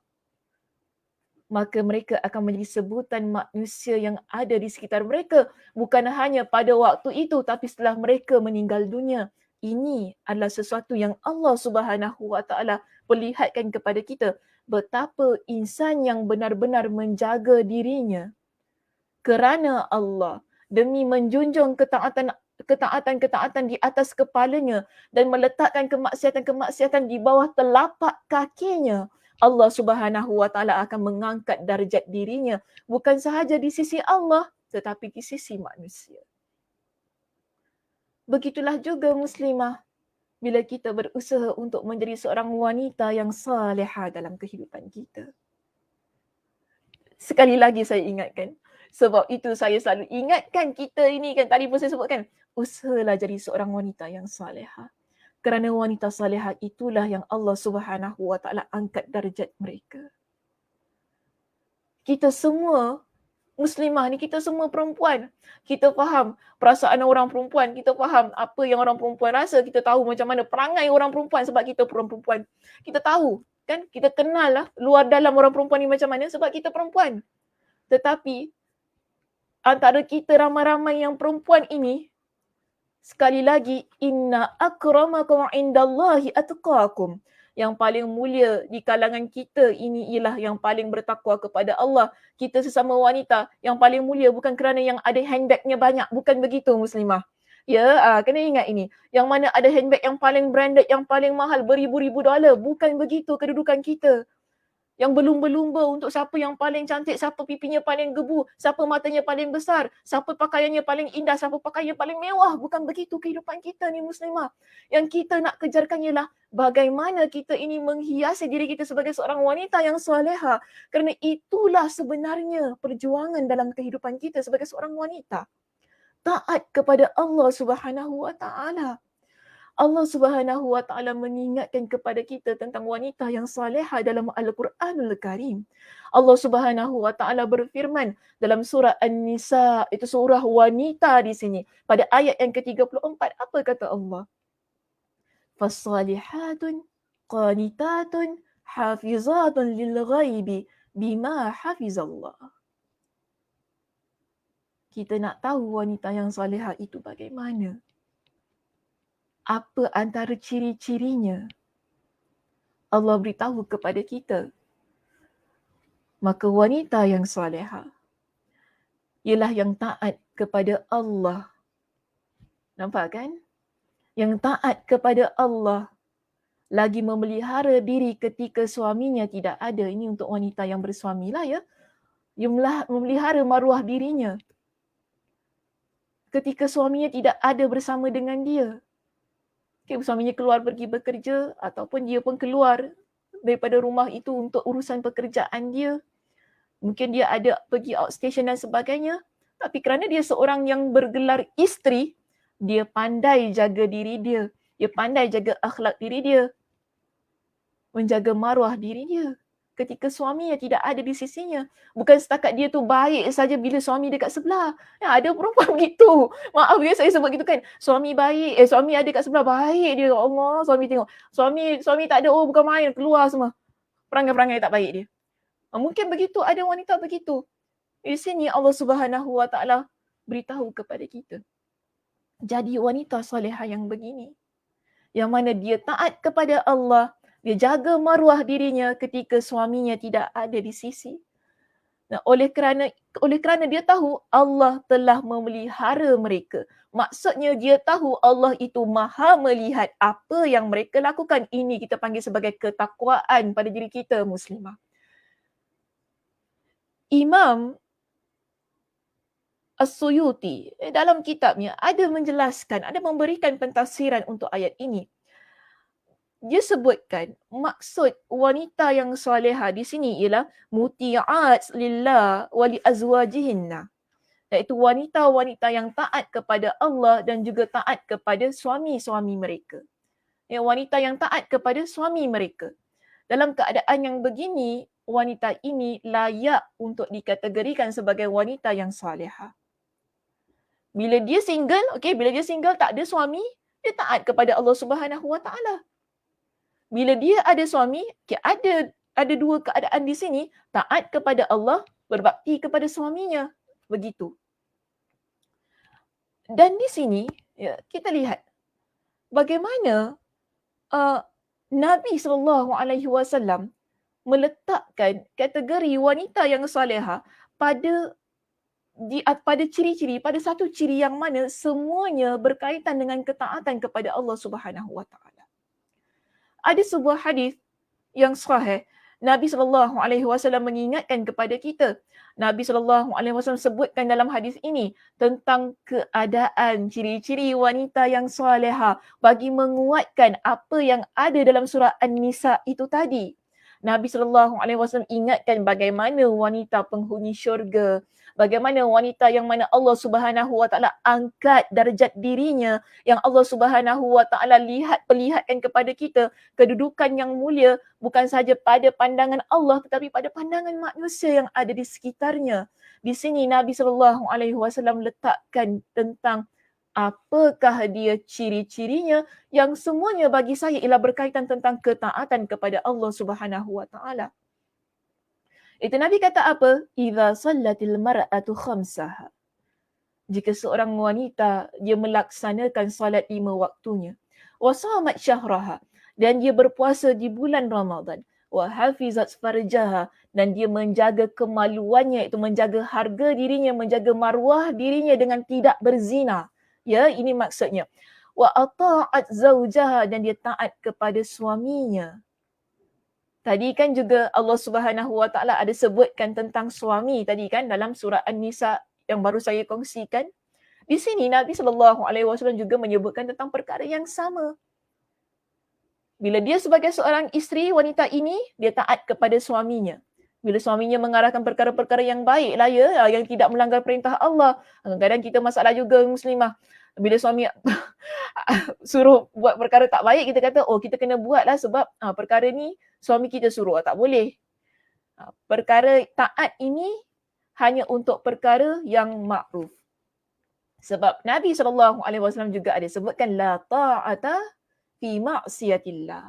Maka mereka akan menjadi sebutan manusia yang ada di sekitar mereka. Bukan hanya pada waktu itu, tapi setelah mereka meninggal dunia. Ini adalah sesuatu yang Allah Subhanahu Wa Taala perlihatkan kepada kita. Betapa insan yang benar-benar menjaga dirinya kerana Allah, demi menjunjung ketaatan-ketaatan di atas kepalanya dan meletakkan kemaksiatan-kemaksiatan di bawah telapak kakinya, Allah Subhanahu wa taala akan mengangkat darjat dirinya bukan sahaja di sisi Allah tetapi di sisi manusia. Begitulah juga muslimah bila kita berusaha untuk menjadi seorang wanita yang salihah dalam kehidupan kita. Sekali lagi saya ingatkan, sebab itu saya selalu ingatkan kita ini kan, tadi pun saya sebutkan, usahalah jadi seorang wanita yang salihah. Kerana wanita salihah itulah yang Allah Subhanahu wa taala angkat darjat mereka. Kita semua muslimah ni, kita semua perempuan. Kita faham perasaan orang perempuan, kita faham apa yang orang perempuan rasa, kita tahu macam mana perangai orang perempuan sebab kita perempuan. Kita tahu kan, kita kenal lah luar dalam orang perempuan ni macam mana sebab kita perempuan. Tetapi antara kita ramai-ramai yang perempuan ini, sekali lagi, inna akramakum indallahi atqakum. Yang paling mulia di kalangan kita ini ialah yang paling bertakwa kepada Allah. Kita sesama wanita yang paling mulia bukan kerana yang ada handbagnya banyak. Bukan begitu muslimah. Ya, kena ingat ini. Yang mana ada handbag yang paling branded, yang paling mahal, beribu-ribu dolar. Bukan begitu kedudukan kita. Yang berlumba-lumba untuk siapa yang paling cantik, siapa pipinya paling gebu, siapa matanya paling besar, siapa pakaiannya paling indah, siapa pakaiannya paling mewah. Bukan begitu kehidupan kita ni muslimah. Yang kita nak kejarkan ialah bagaimana kita ini menghiasi diri kita sebagai seorang wanita yang soleha. Kerana itulah sebenarnya perjuangan dalam kehidupan kita sebagai seorang wanita. Taat kepada Allah Subhanahu wa taala. Allah Subhanahu wa taala mengingatkan kepada kita tentang wanita yang salihah dalam Al-Quranul Karim. Allah Subhanahu wa taala berfirman dalam surah An-Nisa, itu surah wanita di sini. Pada ayat yang ke-34, apa kata Allah? Fasalihatun qanitatun hafizatun lil ghaibi bima hafizallah. Kita nak tahu wanita yang salihah itu bagaimana? Apa antara ciri-cirinya? Allah beritahu kepada kita. Maka wanita yang salihah ialah yang taat kepada Allah. Nampak kan? Yang taat kepada Allah, lagi memelihara diri ketika suaminya tidak ada. Ini untuk wanita yang bersuami lah ya. Dia memelihara maruah dirinya ketika suaminya tidak ada bersama dengan dia. Okay, suaminya keluar pergi bekerja ataupun dia pun keluar daripada rumah itu untuk urusan pekerjaan dia. Mungkin dia ada pergi outstation dan sebagainya. Tapi kerana dia seorang yang bergelar isteri, dia pandai jaga diri dia. Dia pandai jaga akhlak diri dia. Menjaga maruah diri dia ketika suaminya tidak ada di sisinya. Bukan setakat dia tu baik saja bila suami dekat sebelah. Ya, ada perempuan begitu. Maaf ya saya sebut gitu kan. Suami baik, suami ada kat sebelah, baik dia. Allah, suami tengok. Suami tak ada, oh bukan main, keluar semua. Perangai-perangai tak baik dia. Mungkin begitu, ada wanita begitu. Di sini Allah Subhanahu wa taala beritahu kepada kita. Jadi wanita salihah yang begini, yang mana dia taat kepada Allah, dia jaga maruah dirinya ketika suaminya tidak ada di sisi. Nah, oleh kerana dia tahu Allah telah memelihara mereka. Maksudnya dia tahu Allah itu maha melihat apa yang mereka lakukan. Ini kita panggil sebagai ketakwaan pada diri kita muslimah. Imam As-Suyuti dalam kitabnya ada menjelaskan, ada memberikan pentafsiran untuk ayat ini. Dia sebutkan maksud wanita yang salihah di sini ialah muti'at lillah wa li azwajihinna. Iaitu wanita-wanita yang taat kepada Allah dan juga taat kepada suami-suami mereka. Ya, wanita yang taat kepada suami mereka. Dalam keadaan yang begini, wanita ini layak untuk dikategorikan sebagai wanita yang salihah. Bila dia single, bila dia single tak ada suami, dia taat kepada Allah Subhanahu wa taala. Bila dia ada suami, ada dua keadaan di sini, taat kepada Allah, berbakti kepada suaminya. Begitu. Dan di sini, ya, kita lihat bagaimana Nabi SAW meletakkan kategori wanita yang salihah pada pada ciri-ciri, pada satu ciri yang mana semuanya berkaitan dengan ketaatan kepada Allah Subhanahu Wa Taala. Ada sebuah hadis yang sahih, Nabi SAW mengingatkan kepada kita. Nabi SAW sebutkan dalam hadis ini tentang keadaan ciri-ciri wanita yang salihah bagi menguatkan apa yang ada dalam surah An-Nisa itu tadi. Nabi SAW ingatkan bagaimana wanita penghuni syurga, bagaimana wanita yang mana Allah Subhanahu Wa Taala angkat darjat dirinya, yang Allah Subhanahu Wa Taala perlihatkan kepada kita kedudukan yang mulia bukan sahaja pada pandangan Allah tetapi pada pandangan manusia yang ada di sekitarnya. Di sini Nabi SAW letakkan tentang apakah dia ciri-cirinya yang semuanya bagi saya ialah berkaitan tentang ketaatan kepada Allah Subhanahu Wa Taala. Itu Nabi kata apa? Idza sallatil mar'atu khamsaha. Jika seorang wanita dia melaksanakan solat 5 waktunya, wa shamat syahraha, dan dia berpuasa di bulan Ramadan, wa hafizat farjaha, dan dia menjaga kemaluannya, itu menjaga harga dirinya, menjaga maruah dirinya dengan tidak berzina. Ya, ini maksudnya. Wa ata'at zaujaha, dan dia taat kepada suaminya. Tadi kan juga Allah Subhanahu Wa Taala ada sebutkan tentang suami tadi kan dalam surah An-Nisa yang baru saya kongsikan. Di sini Nabi SAW juga menyebutkan tentang perkara yang sama. Bila dia sebagai seorang isteri, wanita ini dia taat kepada suaminya. Bila suaminya mengarahkan perkara-perkara yang baik lah ya, yang tidak melanggar perintah Allah. Kadang-kadang kita masalah juga muslimah. Bila suami suruh buat perkara tak baik, kita kata, oh kita kena buat lah sebab perkara ni suami kita suruh, tak boleh. Perkara taat ini hanya untuk perkara yang makruf. Sebab Nabi SAW juga ada sebutkan, la ta'ata fi ma'siyatillah.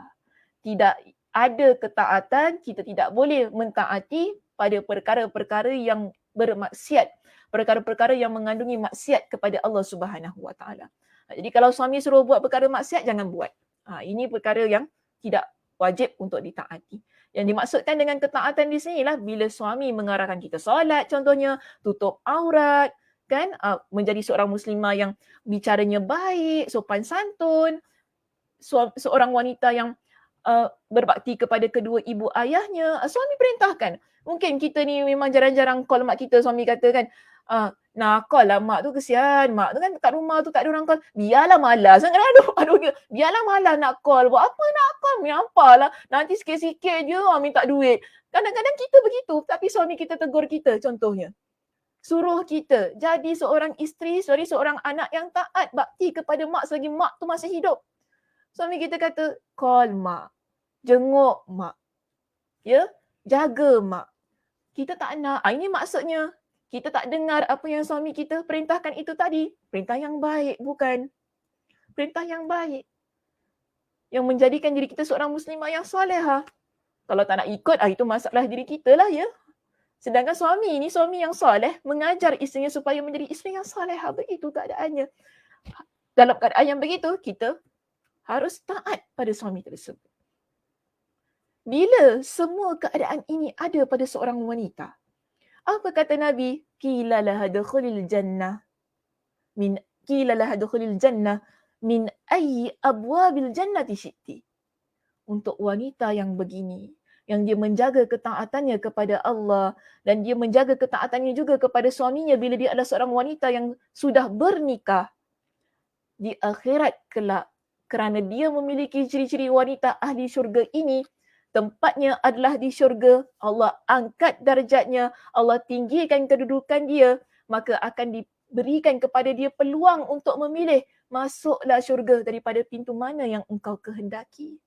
Tidak ada ketaatan, kita tidak boleh mentaati pada perkara-perkara yang bermaksiat, perkara-perkara yang mengandungi maksiat kepada Allah Subhanahu Wa Taala. Jadi kalau suami suruh buat perkara maksiat, jangan buat. Ini perkara yang tidak wajib untuk ditaati. Yang dimaksudkan dengan ketaatan di sini lah bila suami mengarahkan kita solat contohnya, tutup aurat, kan, menjadi seorang muslimah yang bicaranya baik, sopan santun, seorang wanita yang berbakti kepada kedua ibu ayahnya. Suami perintahkan. Mungkin kita ni memang jarang-jarang call mak kita, suami kata kan, nak call lah mak tu, kesian mak tu kan kat rumah tu tak ada orang call. Biarlah malas. Aduh dia. Biarlah malas nak call. Buat apa nak call? Menyampailah. Nanti sikit-sikit je minta duit. Kadang-kadang kita begitu tapi suami kita tegur kita contohnya. Suruh kita jadi seorang isteri, seorang anak yang taat, bakti kepada mak selagi mak tu masih hidup. Suami kita kata, call mak, jenguk mak, ya, jaga mak. Kita tak nak. Ini maksudnya kita tak dengar apa yang suami kita perintahkan itu tadi. Perintah yang baik, bukan? Perintah yang baik. Yang menjadikan diri kita seorang muslimah yang salihah. Kalau tak nak ikut, itu masalah diri kita lah ya. Sedangkan suami ini suami yang soleh, mengajar isterinya supaya menjadi isteri yang salihah. Begitu keadaannya. Dalam keadaan yang begitu, kita harus taat pada suami tersebut. Bila semua keadaan ini ada pada seorang wanita, apa kata Nabi? Qila laha dukhulil jannah min ayyi abwabil jannati syi'ti. Untuk wanita yang begini, yang dia menjaga ketaatannya kepada Allah dan dia menjaga ketaatannya juga kepada suaminya bila dia adalah seorang wanita yang sudah bernikah, di akhirat kelak, kerana dia memiliki ciri-ciri wanita ahli syurga ini, tempatnya adalah di syurga, Allah angkat darjatnya, Allah tinggikan kedudukan dia, maka akan diberikan kepada dia peluang untuk memilih, masuklah syurga daripada pintu mana yang engkau kehendaki.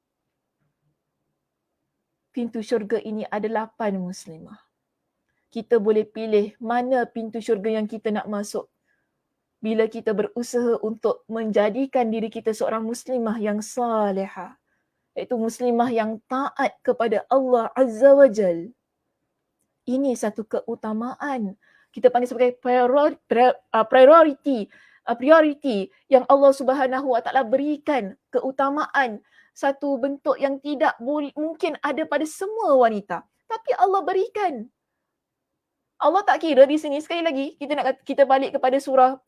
Pintu syurga ini ada 8 muslimah. Kita boleh pilih mana pintu syurga yang kita nak masuk. Bila kita berusaha untuk menjadikan diri kita seorang muslimah yang salihah, iaitu muslimah yang taat kepada Allah Azza wa Jal. Ini satu keutamaan. Kita panggil sebagai priority yang Allah Subhanahu wa Taala berikan, keutamaan, satu bentuk yang tidak mungkin ada pada semua wanita. Tapi Allah berikan. Allah tak kira di sini, sekali lagi kita balik kepada surah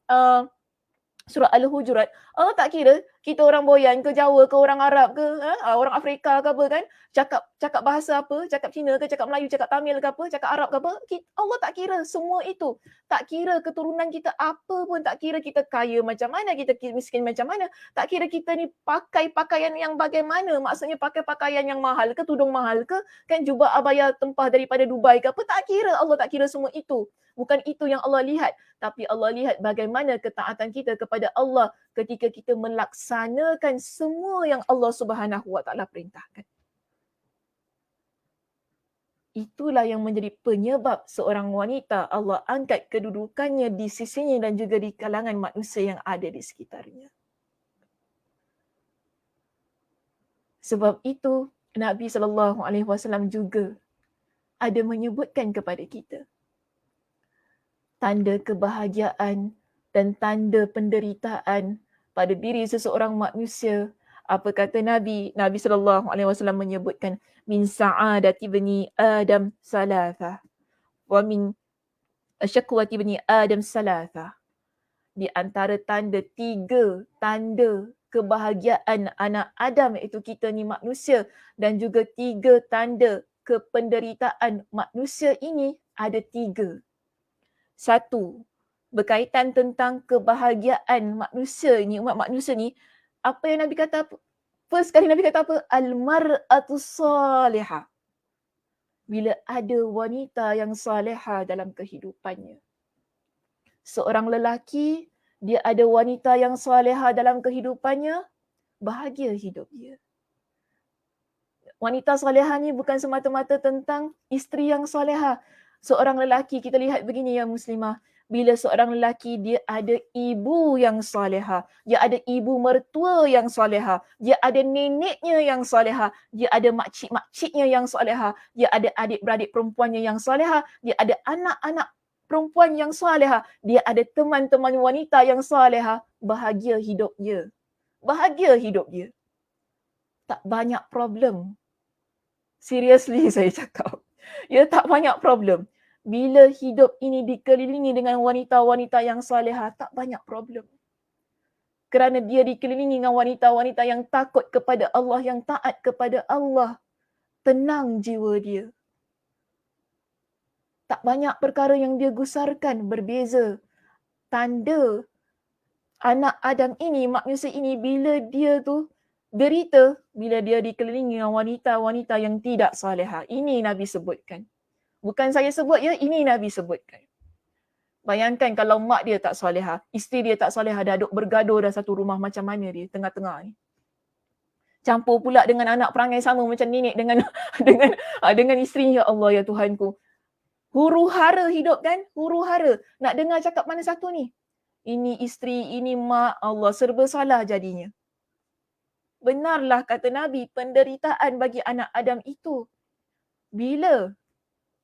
Al-Hujurat. Allah tak kira kita orang Boyan ke Jawa ke orang Arab ke orang Afrika ke apa kan, cakap bahasa apa, cakap Cina ke, cakap Melayu, cakap Tamil ke apa, cakap Arab ke apa, Allah tak kira semua itu. Tak kira keturunan kita apa pun, tak kira kita kaya macam mana, kita miskin macam mana, tak kira kita ni pakai pakaian yang bagaimana, maksudnya pakai pakaian yang mahal ke, tudung mahal ke, kan jubah abaya tempah daripada Dubai ke apa, tak kira. Allah tak kira semua itu. Bukan itu yang Allah lihat. Tapi Allah lihat bagaimana ketaatan kita kepada Allah ketika kita melaksanakan semua yang Allah Subhanahu Wa Taala perintahkan. Itulah yang menjadi penyebab seorang wanita Allah angkat kedudukannya di sisinya dan juga di kalangan manusia yang ada di sekitarnya. Sebab itu Nabi SAW juga ada menyebutkan kepada kita tanda kebahagiaan dan tanda penderitaan pada diri seseorang manusia. Apa kata Nabi? Nabi SAW menyebutkan min sa'adati bani Adam salatha wa min syakwati bani Adam salatha. Di antara tiga tanda kebahagiaan anak Adam, iaitu kita ni manusia, dan juga 3 tanda kependeritaan manusia ini ada 3. 1, berkaitan tentang kebahagiaan manusia ni, umat manusia ni, apa yang Nabi kata? First kali Nabi kata apa? Al-mar'atu salihah. Bila ada wanita yang salihah dalam kehidupannya. Seorang lelaki, dia ada wanita yang salihah dalam kehidupannya, bahagia hidup dia. Wanita salihah ni bukan semata-mata tentang isteri yang salihah. Seorang lelaki, kita lihat begini ya muslimah, bila seorang lelaki dia ada ibu yang salihah, dia ada ibu mertua yang salihah, dia ada neneknya yang salihah, dia ada makcik-makciknya yang salihah, dia ada adik-beradik perempuannya yang salihah, dia ada anak-anak perempuan yang salihah, dia ada teman-teman wanita yang salihah, bahagia hidup dia. Bahagia hidup dia. Tak banyak problem. Seriously saya cakap. Ya, tak banyak problem. Bila hidup ini dikelilingi dengan wanita-wanita yang salihah, tak banyak problem. Kerana dia dikelilingi dengan wanita-wanita yang takut kepada Allah, yang taat kepada Allah. Tenang jiwa dia. Tak banyak perkara yang dia gusarkan, berbeza. Tanda anak Adam ini, manusia ini, bila dia tu derita, bila dia dikelilingi dengan wanita-wanita yang tidak salihah. Ini Nabi sebutkan. Bukan saya sebut ya, ini Nabi sebutkan. Bayangkan kalau mak dia tak salihah, isteri dia tak salihah, dah duk bergaduh dah satu rumah, macam mana dia tengah-tengah ni. Campur pula dengan anak perangai sama macam nenek dengan isteri, ya Allah ya Tuhanku. Huru hara hidup kan? Huru hara. Nak dengar cakap mana satu ni? Ini isteri, ini mak, Allah serba salah jadinya. Benarlah kata Nabi, penderitaan bagi anak Adam itu bila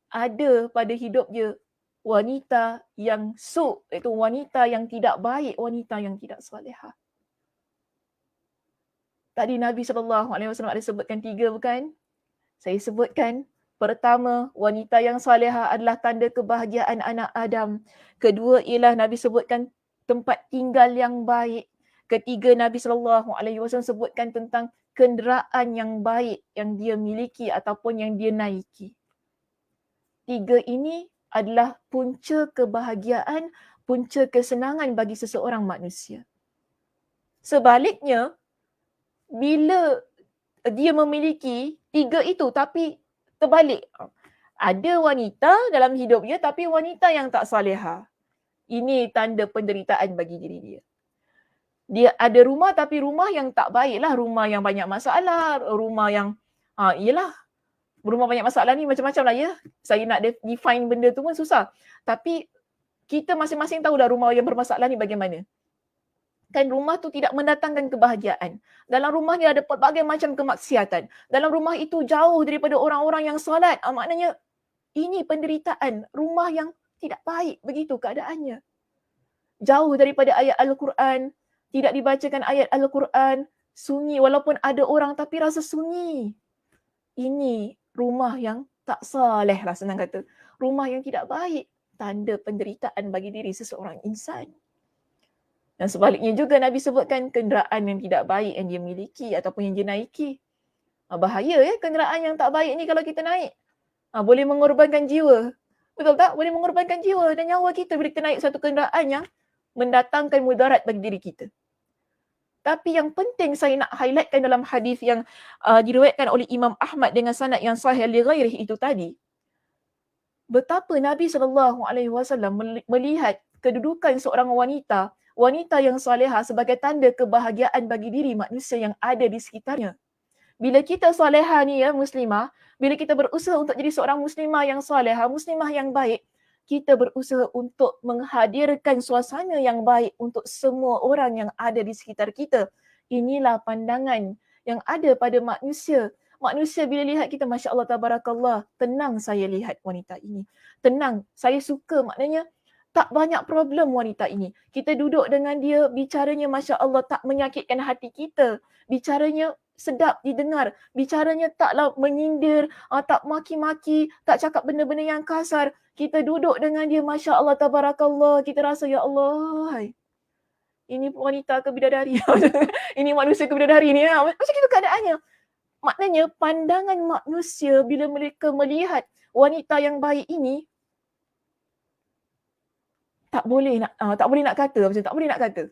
ada pada hidup dia wanita yang iaitu wanita yang tidak baik, wanita yang tidak salihah. Tadi Nabi SAW ada sebutkan 3 bukan? Saya sebutkan, pertama, wanita yang salihah adalah tanda kebahagiaan anak Adam. Kedua ialah Nabi sebutkan tempat tinggal yang baik. Ketiga, Nabi SAW sebutkan tentang kenderaan yang baik yang dia miliki ataupun yang dia naiki. 3 ini adalah punca kebahagiaan, punca kesenangan bagi seseorang manusia. Sebaliknya, bila dia memiliki 3 itu tapi terbalik. Ada wanita dalam hidup dia tapi wanita yang tak salihah. Ini tanda penderitaan bagi diri dia. Dia ada rumah tapi rumah yang tak baiklah, rumah yang banyak masalah, rumah yang ialah rumah banyak masalah ni macam-macam lah ya. Saya nak define benda tu pun susah. Tapi kita masing-masing tahu dah rumah yang bermasalah ni bagaimana. Kan rumah tu tidak mendatangkan kebahagiaan. Dalam rumah ni ada pelbagai macam kemaksiatan. Dalam rumah itu jauh daripada orang-orang yang solat. Maknanya ini penderitaan. Rumah yang tidak baik begitu keadaannya. Jauh daripada ayat Al-Quran. Tidak dibacakan ayat Al-Quran. Sunyi walaupun ada orang tapi rasa sunyi. Ini rumah yang tak saleh lah senang kata. Rumah yang tidak baik. tanda penderitaan bagi diri seseorang insan. Dan sebaliknya juga Nabi sebutkan kenderaan yang tidak baik yang dia miliki ataupun yang dia naiki. Bahaya kenderaan yang tak baik ni kalau kita naik. Boleh mengorbankan jiwa. Betul tak? Boleh mengorbankan jiwa dan nyawa kita bila kita naik satu kenderaan yang mendatangkan mudarat bagi diri kita. Tapi yang penting saya nak highlightkan dalam hadis yang diriwayatkan oleh Imam Ahmad dengan sanad yang sahih li ghairihi itu tadi, betapa Nabi SAW melihat kedudukan seorang wanita yang salihah sebagai tanda kebahagiaan bagi diri manusia yang ada di sekitarnya. Bila kita salihah ni muslimah, bila kita berusaha untuk jadi seorang muslimah yang salihah, muslimah yang baik, kita berusaha untuk menghadirkan suasana yang baik untuk semua orang yang ada di sekitar kita. Inilah pandangan yang ada pada manusia. Manusia bila lihat kita, Masya Allah, Tabarakallah, tenang saya lihat wanita ini. Tenang, saya suka, maknanya tak banyak problem wanita ini. Kita duduk dengan dia, bicaranya Masya Allah tak menyakitkan hati kita. Bicaranya sedap didengar. Bicaranya taklah menyindir, tak maki-maki, tak cakap benda-benda yang kasar. Kita duduk dengan dia, Masya Allah, Tabarakallah. Kita rasa, Ya Allah, ini wanita ke bidadari? Ini manusia ke bidadari ni? Macam itu keadaannya. Maknanya pandangan manusia bila mereka melihat wanita yang baik ini, tak boleh nak kata macam tak boleh nak kata.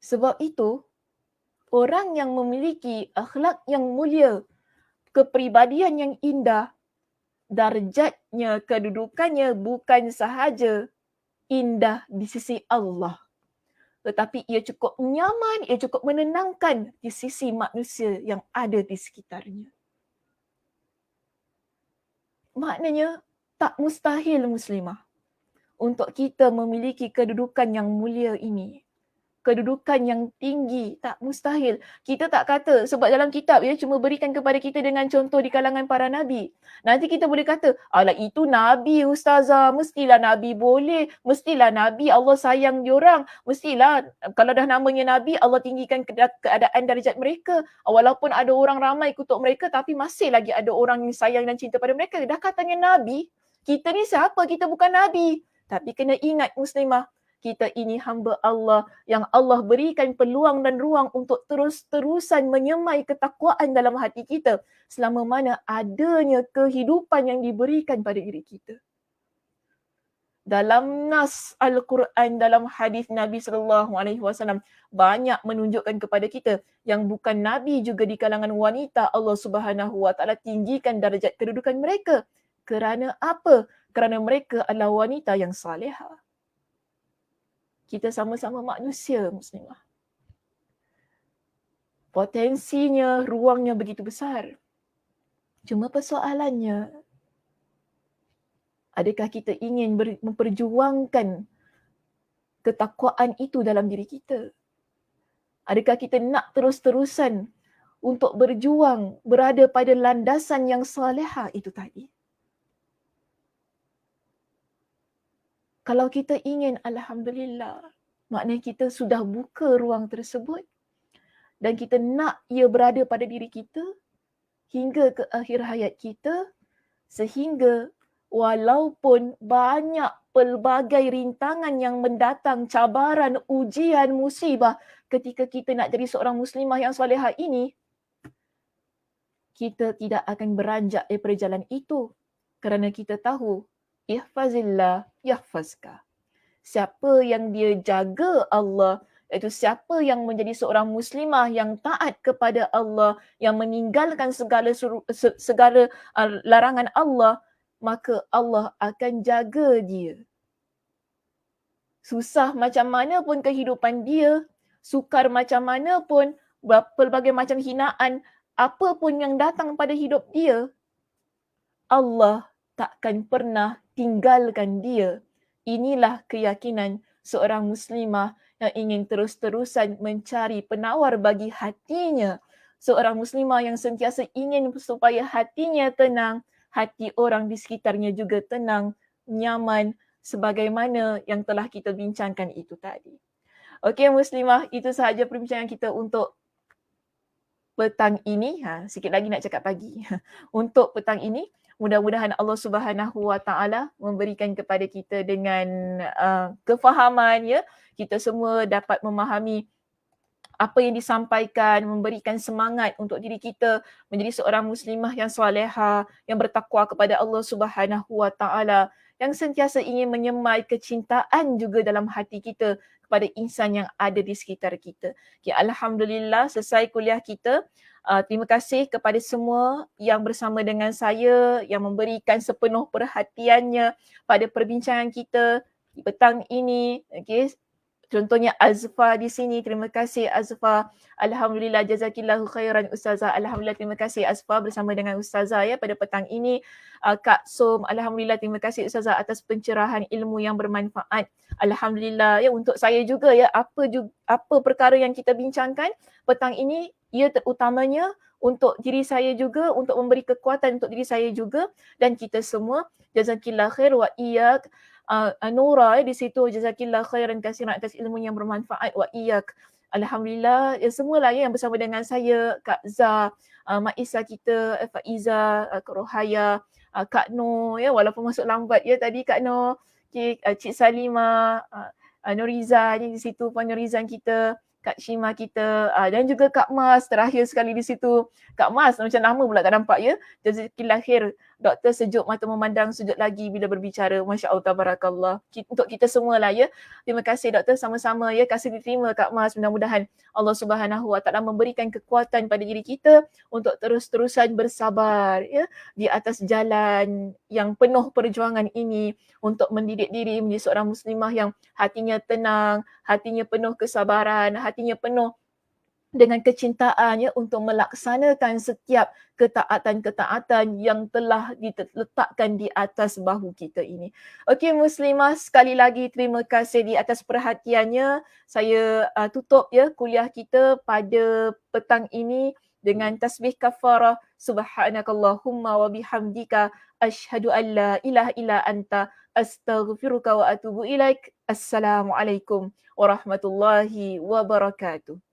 Sebab itu, orang yang memiliki akhlak yang mulia, kepribadian yang indah, darjatnya, kedudukannya bukan sahaja indah di sisi Allah, tetapi ia cukup nyaman, ia cukup menenangkan di sisi manusia yang ada di sekitarnya. Maknanya tak mustahil muslimah untuk kita memiliki kedudukan yang mulia ini. Kedudukan yang tinggi, tak mustahil. Kita tak kata, sebab dalam kitab cuma berikan kepada kita dengan contoh di kalangan para Nabi. Nanti kita boleh kata, alah itu Nabi Ustazah, mestilah Nabi boleh, mestilah Nabi Allah sayang diorang, mestilah kalau dah namanya Nabi Allah tinggikan keadaan darjat mereka. Walaupun ada orang ramai kutuk mereka, tapi masih lagi ada orang yang sayang dan cinta pada mereka. Dah katanya Nabi, kita ni siapa? Kita bukan Nabi. Tapi kena ingat muslimah, kita ini hamba Allah yang Allah berikan peluang dan ruang untuk terus-terusan menyemai ketakwaan dalam hati kita selama mana adanya kehidupan yang diberikan pada diri kita. Dalam nas Al-Quran, dalam hadis Nabi SAW banyak menunjukkan kepada kita yang bukan Nabi juga di kalangan wanita Allah Subhanahu Wa Taala tinggikan darjat kedudukan mereka. Kerana apa? Kerana mereka adalah wanita yang salihah. Kita sama-sama manusia muslimah. Potensinya, ruangnya begitu besar. Cuma persoalannya, adakah kita ingin memperjuangkan ketakwaan itu dalam diri kita? Adakah kita nak terus-terusan untuk berjuang berada pada landasan yang salihah itu tadi? Kalau kita ingin, Alhamdulillah, maknanya kita sudah buka ruang tersebut dan kita nak ia berada pada diri kita hingga ke akhir hayat kita, sehingga walaupun banyak pelbagai rintangan yang mendatang, cabaran, ujian, musibah ketika kita nak jadi seorang muslimah yang salihah ini, kita tidak akan beranjak daripada jalan itu kerana kita tahu ihfazillah yahfazka. Siapa yang dia jaga Allah, iaitu siapa yang menjadi seorang muslimah yang taat kepada Allah, yang meninggalkan segala larangan Allah, maka Allah akan jaga dia. Susah macam mana pun kehidupan dia, sukar macam mana pun, berbagai macam hinaan, apa pun yang datang pada hidup dia, Allah takkan pernah tinggalkan dia. Inilah keyakinan seorang muslimah yang ingin terus-terusan mencari penawar bagi hatinya. Seorang muslimah yang sentiasa ingin supaya hatinya tenang, hati orang di sekitarnya juga tenang, nyaman, sebagaimana yang telah kita bincangkan itu tadi. Okey muslimah, itu sahaja perbincangan kita untuk petang ini. Sikit lagi nak cakap pagi. Untuk petang ini, Mudah-mudahan Allah Subhanahu Wa Taala memberikan kepada kita dengan kefahaman, ya. Kita semua dapat memahami apa yang disampaikan, memberikan semangat untuk diri kita menjadi seorang muslimah yang solehah, yang bertakwa kepada Allah Subhanahu Wa Taala, yang sentiasa ingin menyemai kecintaan juga dalam hati kita kepada insan yang ada di sekitar kita. Okay, alhamdulillah, selesai kuliah kita. Terima kasih kepada semua yang bersama dengan saya, yang memberikan sepenuh perhatiannya pada perbincangan kita di petang ini. Okay. Contohnya Azfa di sini. Terima kasih Azfa. Alhamdulillah, jazakillahu khairan Ustazah. Alhamdulillah, terima kasih Azfa bersama dengan Ustazah, ya, pada petang ini. Kak Som, alhamdulillah, terima kasih Ustazah atas pencerahan ilmu yang bermanfaat. Alhamdulillah, ya, untuk saya juga, ya, apa perkara yang kita bincangkan petang ini, ia terutamanya untuk diri saya juga, untuk memberi kekuatan untuk diri saya juga dan kita semua. Jazakillah khair wa iyyak. Nura, di situ, jazakillah khairan kasiran atas ilmu yang bermanfaat wa iyyak. Alhamdulillah, ya, semualah, ya, yang bersama dengan saya, Kak Zah, Mak Isa kita, Faiza, Kak Rohaya, Kak Nur, ya, walaupun masuk lambat, ya, tadi Kak Nur, okay, Cik Salima, Nurizan, di situ Puan Nurizan kita, Kak Shima kita, dan juga Kak Mas terakhir sekali di situ. Kak Mas, macam lama pula tak nampak, ya. Jazakillah khair. Doktor sejuk mata memandang, sujud lagi bila berbicara. Masya Allah, tabarakallah. Untuk kita semua lah, ya. Terima kasih doktor, sama-sama, ya. Kasih diterima Kak Mas. Mudah-mudahan Allah Subhanahu Wa Taala memberikan kekuatan pada diri kita untuk terus-terusan bersabar, ya, di atas jalan yang penuh perjuangan ini untuk mendidik diri menjadi seorang muslimah yang hatinya tenang, hatinya penuh kesabaran, hatinya penuh dengan kecintaan, ya, untuk melaksanakan setiap ketaatan-ketaatan yang telah diletakkan di atas bahu kita ini. Okey muslimah, sekali lagi terima kasih di atas perhatiannya. Saya tutup, ya, kuliah kita pada petang ini dengan tasbih kafarah. Subhanakallahumma wa bihamdika asyhadu an la ilaha illa anta astaghfiruka wa atubu ilaik. Assalamualaikum warahmatullahi wabarakatuh.